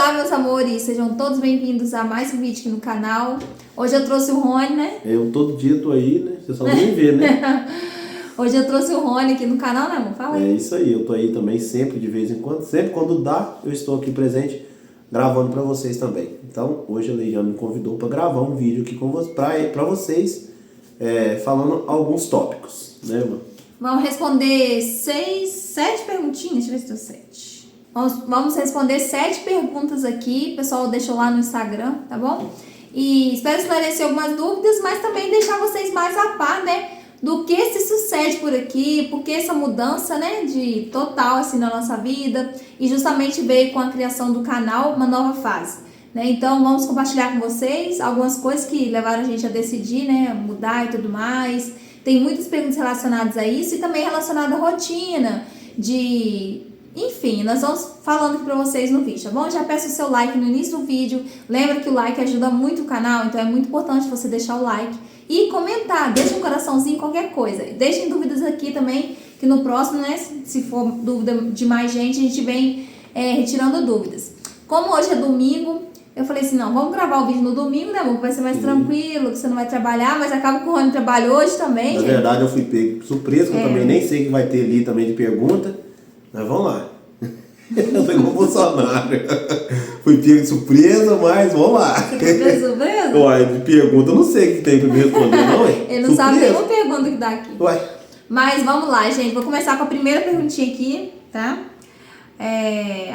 Olá, meus amores, sejam todos bem-vindos a mais um vídeo aqui no canal. Hoje eu trouxe o Rony, né? Eu todo dia tô aí, né? Você só não me vê, né? Hoje eu trouxe o Rony aqui no canal, né, amor? Fala aí. É isso aí, eu tô aí também sempre, de vez em quando. Sempre quando dá, eu estou aqui presente, gravando pra vocês também. Então, hoje a Leidiane me convidou pra gravar um vídeo aqui pra vocês, falando alguns tópicos, né, mano? Vamos responder 7 perguntinhas, deixa eu ver se deu 7. Vamos responder 7 perguntas aqui, o pessoal deixou lá no Instagram, tá bom? E espero esclarecer algumas dúvidas, mas também deixar vocês mais a par, né, do que se sucede por aqui, porque essa mudança, né, de total assim na nossa vida, e justamente veio com a criação do canal uma nova fase, né? Então vamos compartilhar com vocês algumas coisas que levaram a gente a decidir, né, mudar e tudo mais. Tem muitas perguntas relacionadas a isso e também relacionada à rotina, enfim, nós vamos falando aqui pra vocês no vídeo, tá bom? Já peço o seu like no início do vídeo. Lembra que o like ajuda muito o canal, então é muito importante você deixar o like e comentar, deixa um coraçãozinho, qualquer coisa. Deixem dúvidas aqui também, que no próximo, né, se for dúvida de mais gente, a gente vem retirando dúvidas. Como hoje é domingo, eu falei assim, não, vamos gravar o vídeo no domingo, né, amor? Vai ser mais tranquilo, que você não vai trabalhar, mas acaba que o Rony trabalhou hoje também, Na verdade, eu fui pego surpresa, que eu também nem sei o que vai ter ali também de pergunta. Mas vamos lá. Eu sou igual o Bolsonaro. Fui pego de surpresa, mas vamos lá. Você tá surpresa? Uai, de pergunta eu não sei o que tem pra me responder, não, ué. Ele não sabe nenhuma pergunta que dá aqui. Uai. Mas vamos lá, gente. Vou começar com a primeira perguntinha aqui, tá?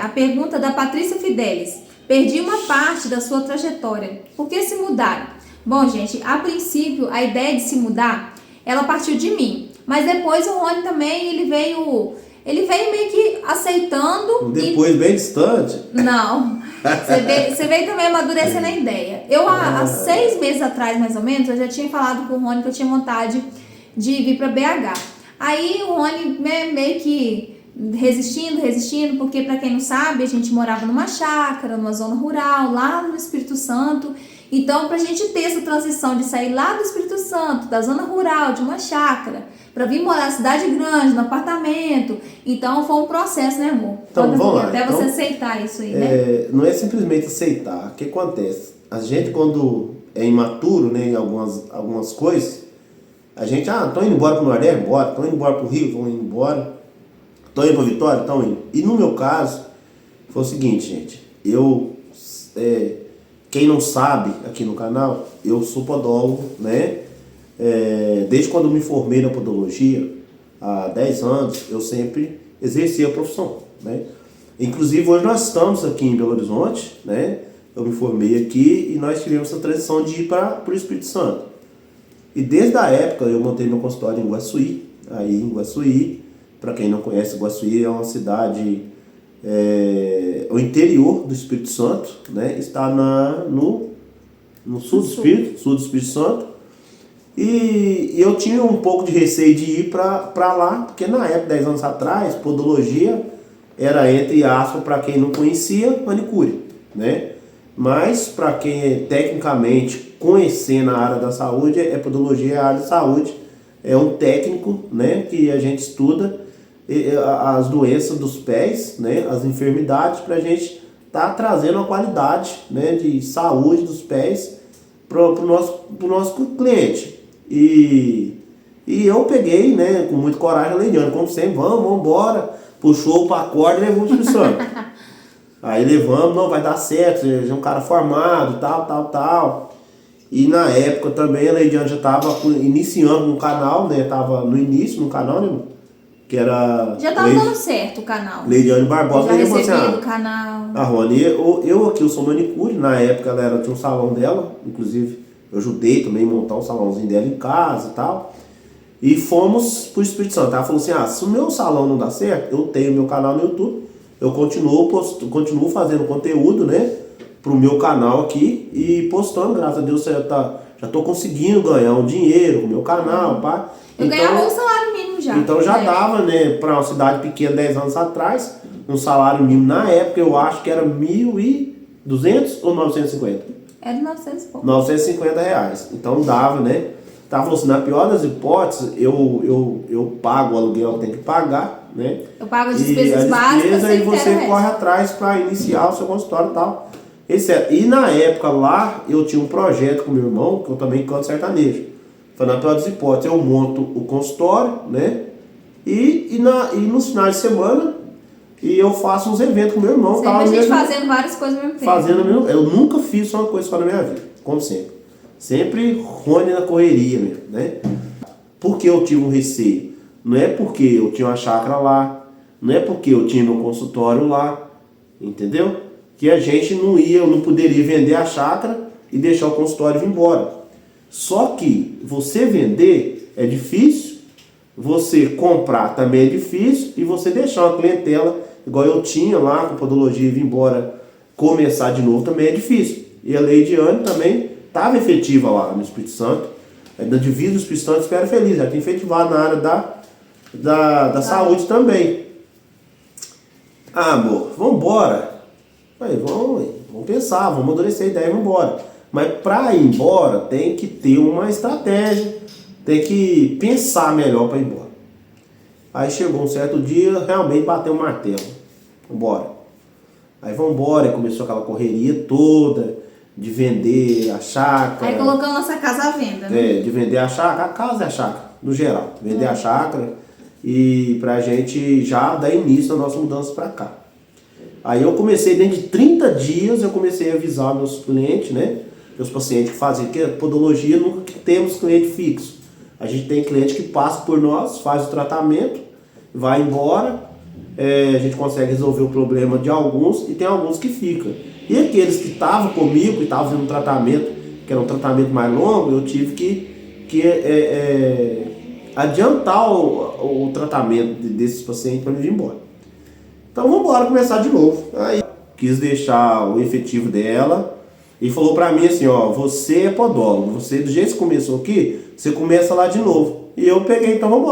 A pergunta da Patrícia Fidelis. Perdi uma parte da sua trajetória. Por que se mudaram? Bom, gente, a princípio, a ideia de se mudar, ela partiu de mim. Mas depois o Rony também, ele veio meio que aceitando. Depois, bem distante? Não. Você veio também amadurecendo a ideia. Eu, há 6 meses atrás, mais ou menos, eu já tinha falado com o Rony que eu tinha vontade de vir para BH. Aí o Rony meio que resistindo, porque para quem não sabe, a gente morava numa chácara, numa zona rural, lá no Espírito Santo. Então, pra gente ter essa transição de sair lá do Espírito Santo, da zona rural, de uma chácara, pra vir morar na cidade grande, no apartamento, então foi um processo, né, amor? Então, vamos lá. Até então, você aceitar isso aí, né? Não é simplesmente aceitar. O que acontece? A gente, quando é imaturo, né, em algumas coisas, a gente, tô indo embora pro Nordeste, bora. Tô indo embora pro Rio, vamos indo embora. Tô indo pra Vitória, tô indo. E no meu caso, foi o seguinte, gente. Quem não sabe aqui no canal, eu sou podólogo, né? Desde quando eu me formei na podologia, há 10 anos, eu sempre exerci a profissão, né? Inclusive, hoje nós estamos aqui em Belo Horizonte, né? Eu me formei aqui e nós tivemos essa transição de ir para o Espírito Santo. E desde a época, eu montei meu consultório em Guaçuí. Aí, em Guaçuí, para quem não conhece, Guaçuí é uma cidade... o interior do Espírito Santo, né? Está no sul do Espírito Santo. E eu tinha um pouco de receio de ir para lá, porque na época, 10 anos atrás, podologia era, entre aspas, para quem não conhecia, manicure, né? Mas para quem é tecnicamente conhecendo a área da saúde, podologia é a área de saúde, é um técnico, né, que a gente estuda as doenças dos pés, né, as enfermidades, para a gente estar trazendo a qualidade, né, de saúde dos pés para o nosso cliente. E eu peguei, né, com muita coragem a Leidiane, como sempre, vamos embora, puxou para a corda e levou o Espírito Santo. Aí levamos, não, vai dar certo, você é um cara formado, tal. E na época também a Leidiane já estava iniciando no canal, né, estava no início no canal, né, que era... Já tava dando certo o canal. Leidiane Barbosa. Já recebi do canal. A Rony, eu aqui, eu sou manicure, na época ela tinha um salão dela, inclusive eu ajudei também a montar um salãozinho dela em casa e tal. E fomos pro Espírito Santo. Ela falou assim, se o meu salão não dá certo, eu tenho meu canal no YouTube, eu continuo fazendo conteúdo, né, pro meu canal aqui e postando, graças a Deus já tô conseguindo ganhar um dinheiro com o meu canal, pá. Eu ganhava um salário mínimo já. Então já dava, né, para uma cidade pequena 10 anos atrás, um salário mínimo na época, eu acho que era 1.200 ou 950? Era 900 e pouco. 950 reais. Então dava, né? Tava falando assim, na pior das hipóteses, eu pago o aluguel que tem que pagar, né? Eu pago as E despesas básicas e e você corre atrás para iniciar o seu consultório e tal. E na época lá, eu tinha um projeto com meu irmão, que eu também canto sertanejo. Falando para as hipóteses, eu monto o consultório, né? E nos finais de semana, e eu faço uns eventos com meu irmão. Sempre a gente fazendo várias coisas ao mesmo tempo. Eu nunca fiz só uma coisa só na minha vida, como sempre. Sempre Rony na correria mesmo, né? Porque eu tive um receio. Não é porque eu tinha uma chácara lá, não é porque eu tinha meu consultório lá, entendeu? Que a gente não poderia vender a chácara e deixar o consultório vir embora. Só que você vender é difícil, você comprar também é difícil, e você deixar uma clientela, igual eu tinha lá, com podologia e vir embora, começar de novo também é difícil. E a Leidiane também estava efetiva lá no Espírito Santo, da divisa do Espírito Santo, espero feliz, já tem efetivado na área da saúde também. Ah, amor, vamos embora. Vamos pensar, vamos amadurecer a ideia e vamos embora. Mas para ir embora tem que ter uma estratégia, tem que pensar melhor para ir embora. Aí chegou um certo dia, realmente bateu um martelo. Vambora. Aí vamos embora, e começou aquela correria toda de vender a chácara. Aí colocamos nossa casa à venda, né? De vender a chácara, a casa é a chácara, no geral. Vender a chácara e pra gente já dar início à nossa mudança para cá. Aí eu comecei, dentro de 30 dias, eu comecei a avisar meus clientes, né? Meus pacientes que fazem, porque podologia nunca temos cliente fixo. A gente tem cliente que passa por nós, faz o tratamento, vai embora, a gente consegue resolver o problema de alguns e tem alguns que ficam. E aqueles que estavam comigo, que estavam fazendo um tratamento, que era um tratamento mais longo, eu tive que adiantar o tratamento desses pacientes para me vir embora. Então vamos embora começar de novo. Aí quis deixar o efetivo dela e falou para mim assim, ó, você é podólogo, você do jeito que você começou aqui, você começa lá de novo. E eu peguei, então vamos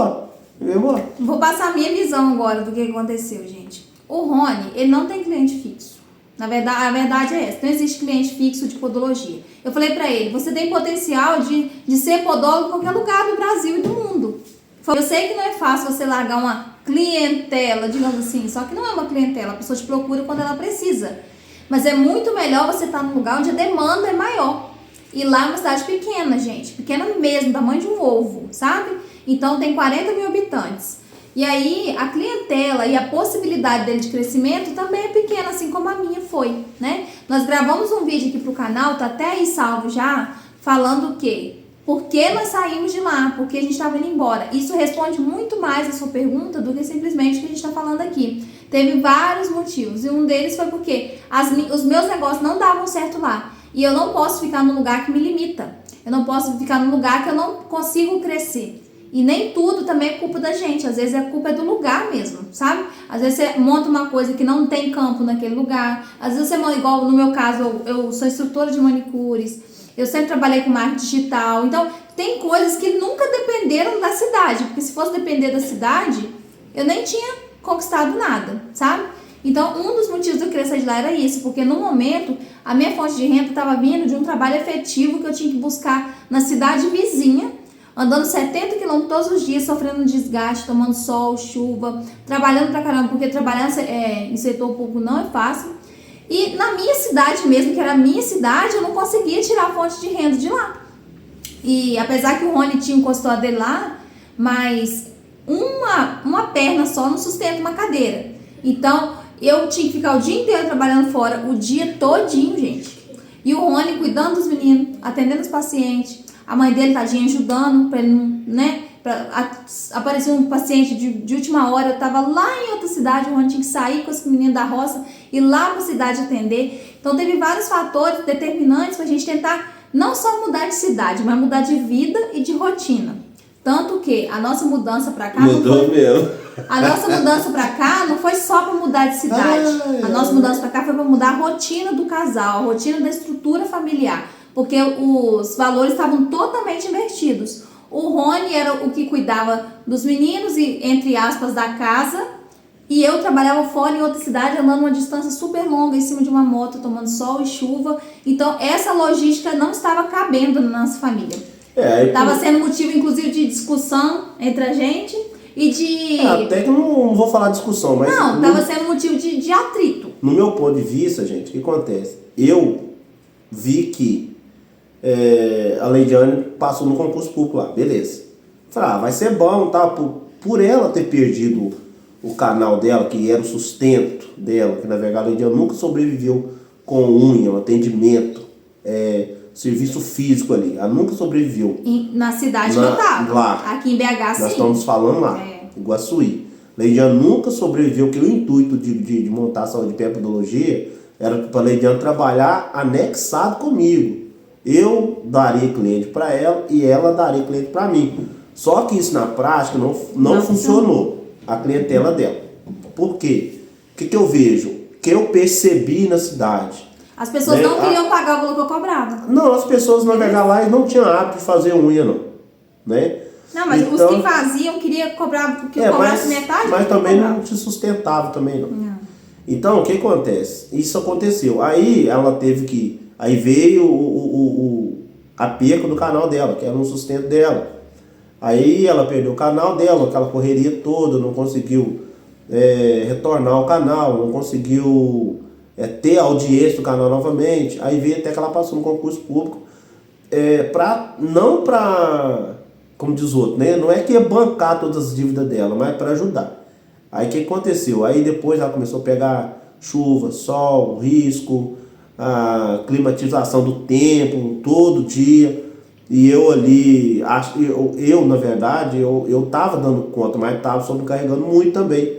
embora. Vou passar a minha visão agora do que aconteceu, gente. O Rony, ele não tem cliente fixo. Na verdade, a verdade é essa, não existe cliente fixo de podologia. Eu falei pra ele, você tem potencial de ser podólogo em qualquer lugar do Brasil e do mundo. Eu sei que não é fácil você largar uma clientela, digamos assim, só que não é uma clientela, a pessoa te procura quando ela precisa. Mas é muito melhor você estar num lugar onde a demanda é maior. E lá é uma cidade pequena, gente, pequena mesmo, tamanho de um ovo, sabe? Então tem 40 mil habitantes. E aí a clientela e a possibilidade dele de crescimento também é pequena, assim como a minha foi, né? Nós gravamos um vídeo aqui pro canal, tá até aí salvo já, falando o quê? Por que nós saímos de lá? Porque a gente estava indo embora. Isso responde muito mais a sua pergunta do que simplesmente o que a gente está falando aqui. Teve vários motivos, e um deles foi porque os meus negócios não davam certo lá. E eu não posso ficar num lugar que me limita. Eu não posso ficar num lugar que eu não consigo crescer. E nem tudo também é culpa da gente. Às vezes a culpa é do lugar mesmo, sabe? Às vezes você monta uma coisa que não tem campo naquele lugar. Às vezes você monta, igual no meu caso, eu sou instrutora de manicures. Eu sempre trabalhei com marketing digital. Então, tem coisas que nunca dependeram da cidade. Porque se fosse depender da cidade, eu nem tinha conquistado nada, sabe? Então, um dos motivos de eu querer sair de lá era isso, porque no momento, a minha fonte de renda estava vindo de um trabalho efetivo que eu tinha que buscar na cidade vizinha, andando 70 quilômetros todos os dias, sofrendo desgaste, tomando sol, chuva, trabalhando pra caramba, porque trabalhar em setor público não é fácil. E na minha cidade mesmo, que era a minha cidade, eu não conseguia tirar a fonte de renda de lá. E apesar que o Rony tinha um consultório dele lá, mas uma perna só não sustenta uma cadeira. Então, eu tinha que ficar o dia inteiro trabalhando fora, o dia todinho, gente. E o Rony cuidando dos meninos, atendendo os pacientes. A mãe dele, tadinha, ajudando pra ele não, né? Apareceu um paciente de última hora, eu tava lá em outra cidade, o Rony tinha que sair com os meninos da roça e ir lá pra cidade atender. Então, teve vários fatores determinantes pra gente tentar não só mudar de cidade, mas mudar de vida e de rotina. Tanto que a nossa mudança pra cá A nossa mudança pra cá não foi só pra mudar de cidade. A nossa mudança pra cá foi pra mudar a rotina do casal, a rotina da estrutura familiar. Porque os valores estavam totalmente invertidos. O Rony era o que cuidava dos meninos e, entre aspas, da casa. E eu trabalhava fora em outra cidade, andando uma distância super longa em cima de uma moto, tomando sol e chuva. Então, essa logística não estava cabendo na nossa família. Estava sendo motivo, inclusive, de discussão entre a gente. e de... Até que não vou falar discussão, mas... Não, tava sendo motivo de atrito. No meu ponto de vista, gente, o que acontece? Eu vi que a Leidiane passou no concurso público lá, beleza. Falei, vai ser bom, tá? Por ela ter perdido o canal dela, que era o sustento dela, que na verdade a Leidiane nunca sobreviveu com unha, atendimento, serviço físico ali. Ela nunca sobreviveu. Na cidade que eu tava. Lá. Aqui em BH, sim. Nós estamos falando lá, Iguaçuí. Leidiane nunca sobreviveu, que o intuito de montar a saúde pé podologia era para a Leidiane trabalhar anexado comigo. Eu daria cliente para ela e ela daria cliente para mim. Só que isso na prática não funcionou, a clientela dela. Por quê? O que eu vejo? Que eu percebi na cidade. As pessoas não queriam pagar o valor que eu cobrava. Não, as pessoas na verdade lá não tinham hábito de fazer unha, não. Né? Não, mas então, os que faziam queriam cobrar, que eu cobrasse metade. Mas também não te sustentava também, não. Então, o que acontece? Isso aconteceu. Aí ela teve que... Aí veio a perca do canal dela, que era um sustento dela. Aí ela perdeu o canal dela, aquela correria toda, não conseguiu retornar ao canal, não conseguiu ter audiência do canal novamente. Aí veio até que ela passou no concurso público, não para, como diz o outro, né? Não é que ia bancar todas as dívidas dela, mas para ajudar. Aí o que aconteceu? Aí depois ela começou a pegar chuva, sol, risco, a climatização do tempo, todo dia. E eu ali, na verdade, eu tava dando conta, mas tava sobrecarregando muito também.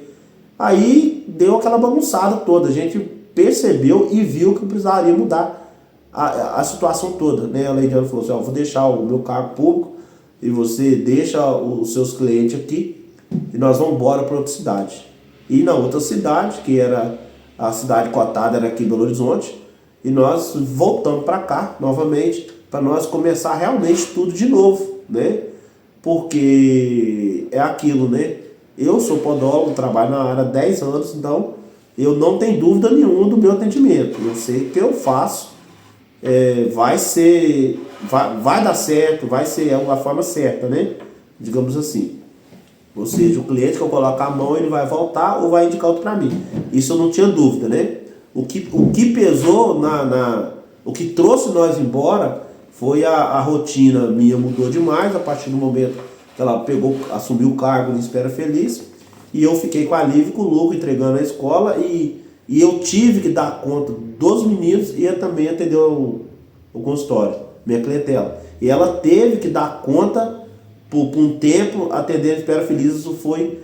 Aí deu aquela bagunçada toda, a gente percebeu e viu que precisaria mudar a situação toda, né? A Leidiane falou assim, vou deixar o meu cargo público e você deixa os seus clientes aqui e nós vamos embora para outra cidade. E na outra cidade, que era a cidade cotada, era aqui em Belo Horizonte, e nós voltamos para cá novamente, para nós começar realmente tudo de novo, né? Porque é aquilo, né? Eu sou podólogo, trabalho na área há 10 anos, então eu não tenho dúvida nenhuma do meu atendimento. Eu sei que eu faço, vai dar certo, vai ser a forma certa, né? Digamos assim. Ou seja, o cliente que eu colocar a mão, ele vai voltar ou vai indicar outro para mim. Isso eu não tinha dúvida, né? O que pesou, o que trouxe nós embora foi a rotina minha mudou demais a partir do momento que ela assumiu o cargo de Espera Feliz e eu fiquei com a Lívia e com o Luco entregando a escola e eu tive que dar conta dos meninos e também atender o consultório, minha clientela. E ela teve que dar conta por um tempo, atender a Espera Feliz, isso foi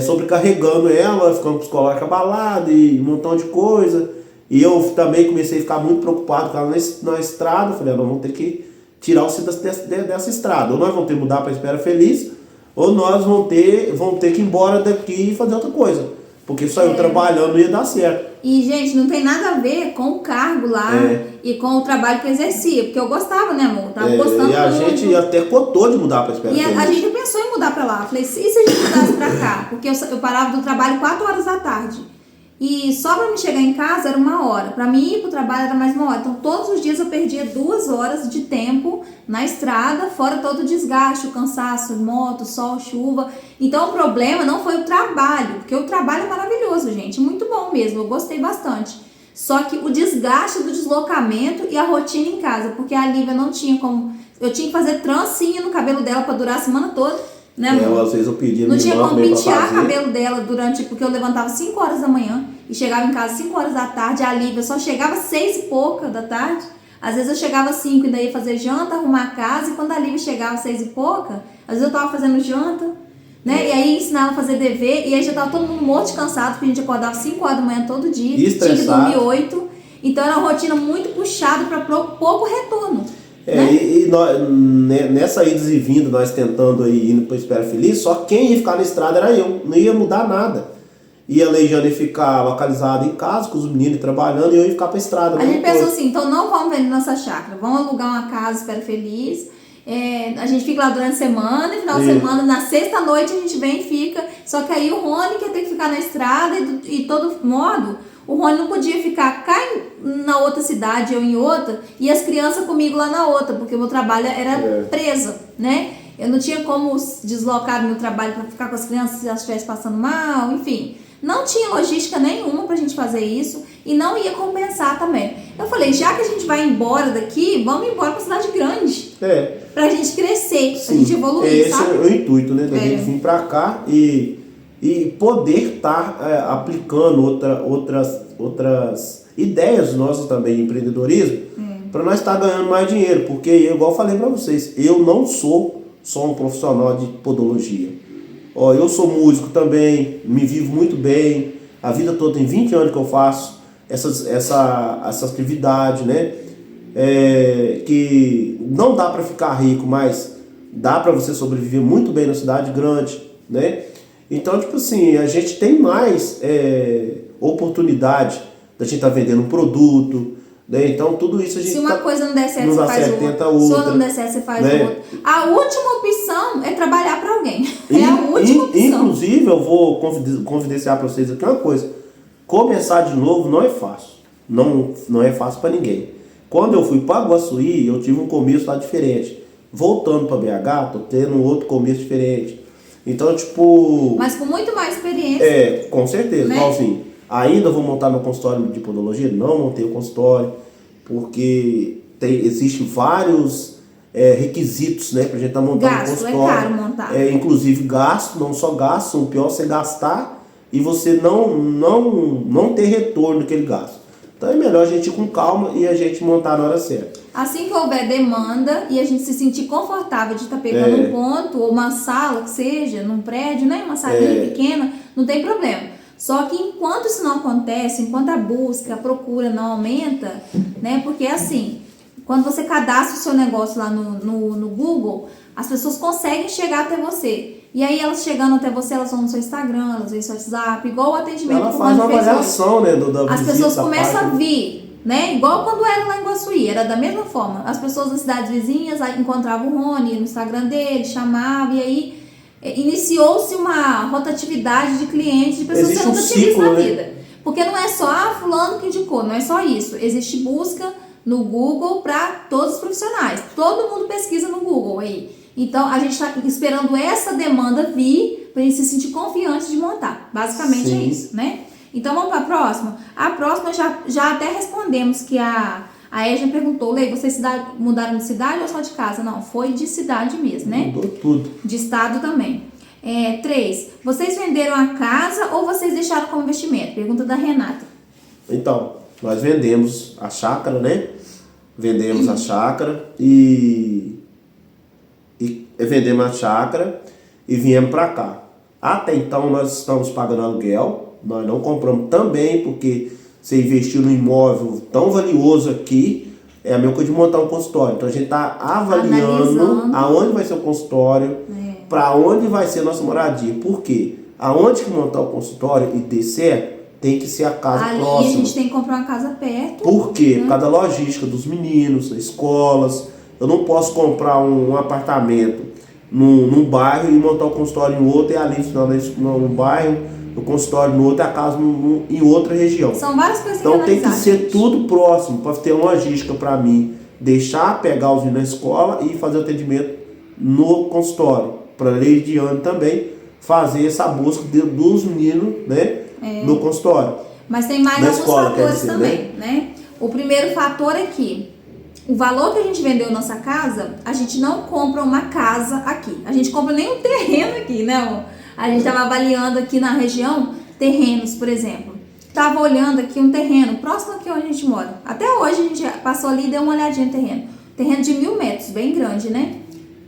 sobrecarregando ela, ficando psicológica abalada e um montão de coisa. E eu também comecei a ficar muito preocupado com ela na estrada. Falei, nós vamos ter que tirar o Cidas dessa estrada. Ou nós vamos ter que mudar para a Espera Feliz, ou nós vamos ter que ir embora daqui e fazer outra coisa. Porque só eu trabalhando não ia dar certo. E, gente, não tem nada a ver com o cargo lá e com o trabalho que eu exercia. Porque eu gostava, né, amor? Tava gostando e a gente até cotou de mudar para a Espera Feliz. E a gente pensou em mudar para lá. Falei, e se a gente mudasse para cá? Porque eu parava do trabalho 4 horas da tarde. E só para me chegar em casa era 1 hora. Para mim ir para o trabalho era mais 1 hora. Então, todos os dias eu perdia 2 horas de tempo na estrada, fora todo o desgaste, o cansaço, moto, sol, chuva. Então, o problema não foi o trabalho, porque o trabalho é maravilhoso, gente. Muito bom mesmo, eu gostei bastante. Só que o desgaste do deslocamento e a rotina em casa, porque a Lívia não tinha como... Eu tinha que fazer trancinha no cabelo dela para durar a semana toda. Né, às vezes eu pedia não tinha como pentear o cabelo dela porque eu levantava 5 horas da manhã e chegava em casa 5 horas da tarde. A Lívia só chegava 6 e pouca da tarde. Às vezes eu chegava 5 e daí ia fazer janta, arrumar a casa. E quando a Lívia chegava 6 e pouca, às vezes eu tava fazendo janta, né? E aí ensinava a fazer dever. E aí já tava todo mundo morto de cansado, porque a gente acordava 5 horas da manhã todo dia. Tinha que dormir 8. Então era uma rotina muito puxada para pouco retorno. E nessa idas e vindas, nós tentando indo para Espera Feliz, só quem ia ficar na estrada era eu, não ia mudar nada. E a Leidiane ia ficar localizada em casa, com os meninos trabalhando, e eu ia ficar para a estrada. A gente pensou assim, então não vamos vender nossa chácara, vamos alugar uma casa, Espera Feliz, a gente fica lá durante a semana, e final de semana, na sexta-noite a gente vem e fica. Só que aí o Rony quer ter que ficar na estrada e de todo modo... O Rony não podia ficar cá na outra cidade, eu em outra, e as crianças comigo lá na outra, porque o meu trabalho era presa, né? eu não tinha como deslocar do meu trabalho para ficar com as crianças se elas estivessem passando mal, enfim. Não tinha logística nenhuma pra gente fazer isso e não ia compensar também. Eu falei, já que a gente vai embora daqui, vamos embora pra cidade grande. Pra gente crescer, Sim. pra gente evoluir, Esse sabe? é o intuito, né? Da gente vir pra cá e poder estar aplicando outras ideias nossas também de empreendedorismo para nós estar ganhando mais dinheiro. Porque, igual eu falei para vocês, eu não sou só um profissional de podologia. Ó, eu sou músico também, me vivo muito bem. A vida toda, tem 20 anos que eu faço essa atividade, né? Que não dá para ficar rico, mas dá para você sobreviver muito bem na cidade grande, né? Então, tipo assim, a gente tem mais oportunidade da gente estar vendendo um produto, né? Então, tudo isso a gente... Se uma coisa não der certo, não você dá faz certo, outra. tenta outra. Se outra não der certo, você faz né? outra. A última opção é trabalhar para alguém. É a última opção. Inclusive, eu vou confidenciar para vocês aqui uma coisa. Começar de novo não é fácil. Não é fácil para ninguém. Quando eu fui para Guaçuí, eu tive um começo lá diferente. Voltando para BH, tô tendo um outro começo diferente. Então, tipo... Mas com muito mais experiência. Com certeza. Né? Então, assim, ainda vou montar meu consultório de podologia? Não montei o consultório, porque existem vários requisitos, né, pra gente estar montando um consultório. É caro montar. Inclusive gasto, não só gasto, o pior é você gastar e você não ter retorno daquele gasto. Então é melhor a gente ir com calma e a gente montar na hora certa. Assim que houver demanda e a gente se sentir confortável de estar pegando um ponto ou uma sala que seja, num prédio, né? Uma salinha pequena, não tem problema. Só que enquanto isso não acontece, enquanto a busca, a procura não aumenta, né? Porque assim, quando você cadastra o seu negócio lá no Google, as pessoas conseguem chegar até você. E aí elas chegando até você, elas vão no seu Instagram, elas veem seu WhatsApp, igual o atendimento ela que o faz Rony uma fez avaliação, né, da As visita, pessoas da começam página. a vir, né? Igual quando era lá em Guaçuí, era da mesma forma. As pessoas das cidades vizinhas aí encontravam o Rony no Instagram dele, chamavam, e aí iniciou-se uma rotatividade de clientes, de pessoas Existe que um nunca tinham visto ciclo, na né? vida. Porque não é só fulano que indicou, não é só isso. Existe busca no Google para todos os profissionais. Todo mundo pesquisa no Google aí. Então, a gente está esperando essa demanda vir para a gente se sentir confiante de montar. Basicamente Sim. é isso, né? Então, vamos para a próxima? A próxima já até respondemos que a Edna perguntou, Lei, vocês mudaram de cidade ou só de casa? Não, foi de cidade mesmo, né? Mudou tudo. De estado também. 3. Vocês venderam a casa ou vocês deixaram como investimento? Pergunta da Renata. Então, nós vendemos a chácara, né? Vendemos a chácara e vendemos a chácara e viemos para cá. Até então nós estamos pagando aluguel, nós não compramos também porque você investiu no imóvel tão valioso aqui, é a mesma coisa de montar um consultório. Então a gente está avaliando aonde vai ser o consultório, para onde vai ser a nossa moradia. Por quê? Aonde que montar o consultório e der certo, tem que ser a casa Ali próxima. a gente tem que comprar uma casa perto. Por quê? Por causa da logística dos meninos, escolas. Eu não posso comprar um apartamento num bairro e montar o consultório em outro, e ali no bairro, o consultório no outro e a casa em outra região. São várias coisas que Então tem que ser gente. tudo próximo, para ter logística para mim. Deixar pegar os meninos na escola e fazer o atendimento no consultório. Para Leidiane também fazer essa busca dos meninos, né? No consultório. Mas tem mais na alguns escola, fatores quer dizer, também, né? O primeiro fator é que o valor que a gente vendeu nossa casa, a gente não compra uma casa aqui. A gente compra nem um terreno aqui, né, amor? A gente estava avaliando aqui na região terrenos, por exemplo. Tava olhando aqui um terreno próximo aqui onde a gente mora. Até hoje a gente passou ali e deu uma olhadinha no terreno. Terreno de 1.000 metros, bem grande, né?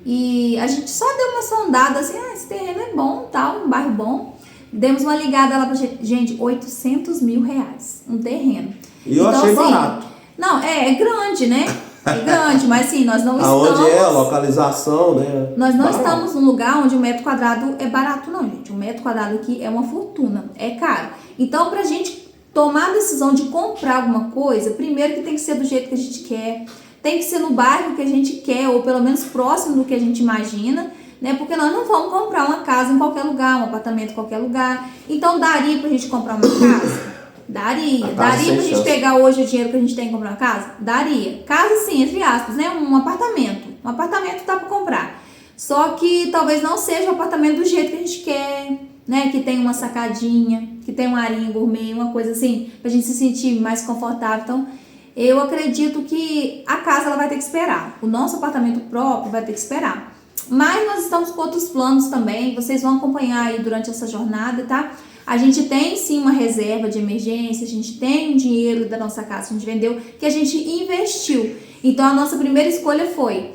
E a gente só deu uma sondada assim, esse terreno é bom, tal, um bairro bom. Demos uma ligada lá pra gente, 800 mil reais, um terreno. E eu achei assim, barato. Não, é grande, né? É grande, mas assim, nós não Aonde estamos... é a localização, né? Nós não Barato. estamos num lugar onde um metro quadrado é barato, não, gente. Um metro quadrado aqui é uma fortuna, é caro. Então, pra gente tomar a decisão de comprar alguma coisa, primeiro que tem que ser do jeito que a gente quer, tem que ser no bairro que a gente quer, ou pelo menos próximo do que a gente imagina, né? Porque nós não vamos comprar uma casa em qualquer lugar, um apartamento em qualquer lugar. Então, daria pra gente comprar uma casa? Daria. Daria pra gente pegar hoje o dinheiro que a gente tem e comprar uma casa? Daria. Casa, sim, entre aspas, né? Um apartamento. Um apartamento dá pra comprar. Só que talvez não seja o apartamento do jeito que a gente quer, né? Que tem uma sacadinha, que tem uma arinha gourmet, uma coisa assim, pra gente se sentir mais confortável. Então, eu acredito que a casa ela vai ter que esperar. O nosso apartamento próprio vai ter que esperar. Mas nós estamos com outros planos também. Vocês vão acompanhar aí durante essa jornada, tá? A gente tem sim uma reserva de emergência, a gente tem um dinheiro da nossa casa que a gente vendeu, que a gente investiu. Então a nossa primeira escolha foi,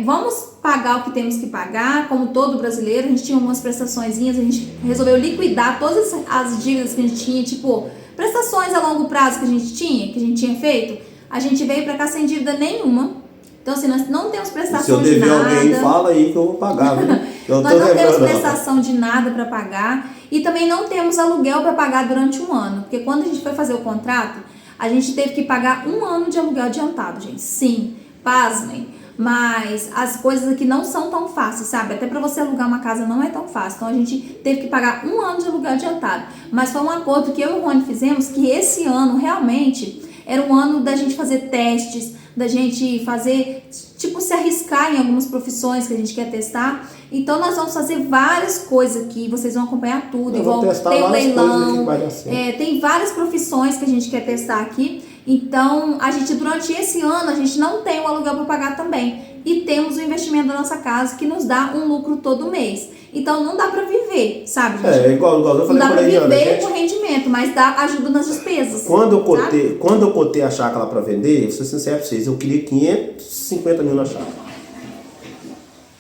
vamos pagar o que temos que pagar, como todo brasileiro. A gente tinha umas prestaçõezinhas, a gente resolveu liquidar todas as dívidas que a gente tinha, tipo, prestações a longo prazo que a gente tinha feito. A gente veio pra cá sem dívida nenhuma. Então, assim, nós não temos prestação de nada. Se eu dever alguém, fala aí que eu vou pagar, viu? Nós não temos prestação de nada para pagar e também não temos aluguel para pagar durante um ano. Porque quando a gente foi fazer o contrato, a gente teve que pagar um ano de aluguel adiantado, gente. Sim, pasmem. Mas as coisas aqui não são tão fáceis, sabe? Até para você alugar uma casa não é tão fácil. Então a gente teve que pagar um ano de aluguel adiantado. Mas foi um acordo que eu e o Rony fizemos que esse ano realmente era um ano da gente fazer testes, da gente fazer, tipo, se arriscar em algumas profissões que a gente quer testar. Então nós vamos fazer várias coisas aqui, vocês vão acompanhar tudo, igual tem o leilão, tem várias profissões que a gente quer testar aqui. Então a gente, durante esse ano, a gente não tem o aluguel para pagar também. E temos o investimento da nossa casa que nos dá um lucro todo mês. Então não dá pra viver, sabe, gente? Igual eu falei. Não dá pra viver com rendimento, mas dá ajuda nas despesas. Quando eu cotei a chácara lá pra vender, vou ser sincero pra vocês, eu queria 550 mil na chácara.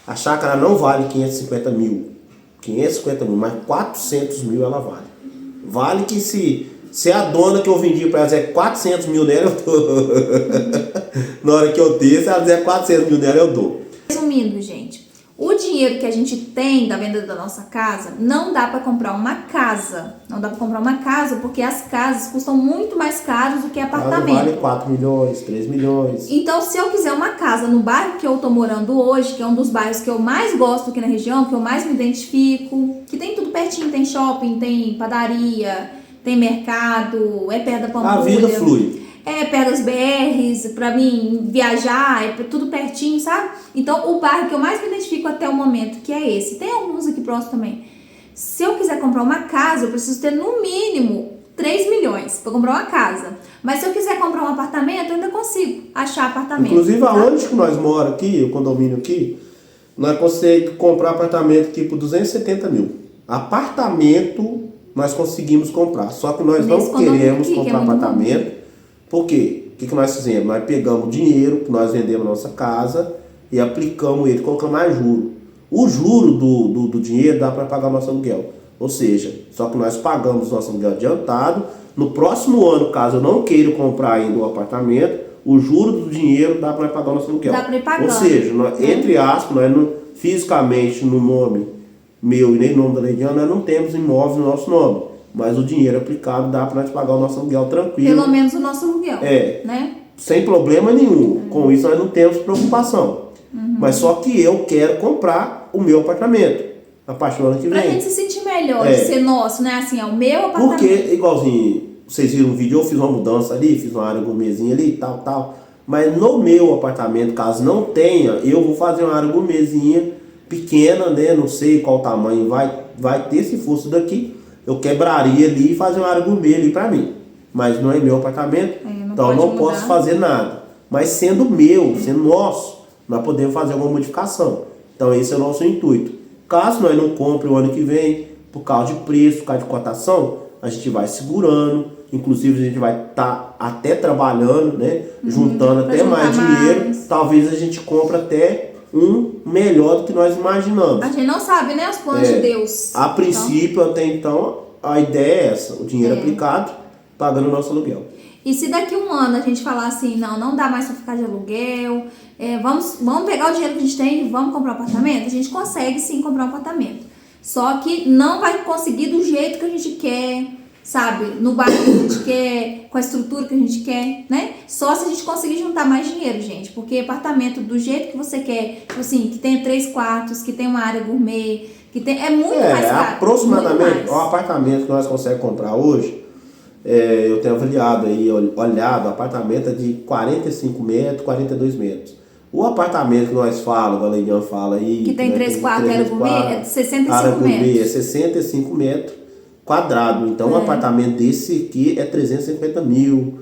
A chácara não vale 550 mil. 550 mil, mas 400 mil ela vale. Vale que se a dona que eu vendi pra ela dizer 400 mil nela, eu dou. Na hora que eu ter, se ela dizer 400 mil nela, eu dou. Resumindo, gente, o dinheiro que a gente tem da venda da nossa casa não dá para comprar uma casa. Não dá para comprar uma casa porque as casas custam muito mais caros do que apartamento. Vale 4 milhões, 3 milhões. Então, se eu quiser uma casa no bairro que eu tô morando hoje, que é um dos bairros que eu mais gosto aqui na região, que eu mais me identifico, que tem tudo pertinho, tem shopping, tem padaria, tem mercado, é perto da Pampulha. A vida flui. É perto das BRs, pra mim viajar, é tudo pertinho, sabe? Então, o bairro que eu mais me identifico até o momento, que é esse. Tem alguns aqui próximos também. Se eu quiser comprar uma casa, eu preciso ter no mínimo 3 milhões pra comprar uma casa. Mas se eu quiser comprar um apartamento, eu ainda consigo achar apartamento. Inclusive, aonde que nós moramos aqui, o condomínio aqui, nós conseguimos comprar apartamento aqui por 270 mil. Apartamento nós conseguimos comprar, só que nós não queremos comprar apartamento. Por quê? O que nós fizemos? Nós pegamos o dinheiro que nós vendemos na nossa casa e aplicamos ele, colocamos mais juro. O juro do dinheiro dá para pagar o nosso aluguel. Ou seja, só que nós pagamos o nosso aluguel adiantado. No próximo ano, caso eu não queira comprar ainda o apartamento, o juro do dinheiro dá para pagar o nosso aluguel. Dá para ir pagando. Ou seja, nós, entre aspas, nós não, fisicamente no nome meu e nem no nome da Leidiana, nós não temos imóveis no nosso nome. Mas o dinheiro aplicado dá para nós pagar o nosso aluguel tranquilo. Pelo menos o nosso aluguel. Né? Sem problema nenhum. Com isso nós não temos preocupação. Mas só que eu quero comprar o meu apartamento a partir do ano que vem. Pra gente se sentir melhor de ser nosso, né? Assim, é o meu apartamento. Porque, igualzinho, vocês viram um vídeo, eu fiz uma mudança ali, fiz uma área gourmetzinha ali, tal. Mas no meu apartamento, caso não tenha, eu vou fazer uma área gourmetzinha pequena, né? Não sei qual tamanho vai ter, se fosse daqui. Eu quebraria ali e fazer uma área gourmet ali pra mim. Mas não é meu apartamento, então eu não posso fazer nada. Mas sendo meu, sendo nosso, nós podemos fazer alguma modificação. Então esse é o nosso intuito. Caso nós não compre o ano que vem, por causa de preço, por causa de cotação, a gente vai segurando. Inclusive a gente vai estar até trabalhando, né? Juntando até mais dinheiro. Talvez a gente compre até um melhor do que nós imaginamos. A gente não sabe, né, os planos de Deus. A princípio, até então, a ideia é essa, o dinheiro aplicado, pagando o nosso aluguel. E se daqui um ano a gente falar assim, não dá mais pra ficar de aluguel, vamos pegar o dinheiro que a gente tem e vamos comprar um apartamento, a gente consegue sim comprar um apartamento. Só que não vai conseguir do jeito que a gente quer, sabe? No bairro que a gente quer, com a estrutura que a gente quer, né? Só se a gente conseguir juntar mais dinheiro, gente. Porque apartamento do jeito que você quer, tipo assim, que tenha 3 quartos, que tenha uma área gourmet, que tem, é muito mais caro. Aproximadamente, o apartamento que nós conseguimos comprar hoje, eu tenho avaliado aí, olhado, o apartamento é de 45 metros, 42 metros. O apartamento que nós falamos, a Leidiane fala aí... Que tem 3 quartos, área gourmet, é de 65 metros. É 65 metros quadrados. Então, um apartamento desse aqui é 350 mil,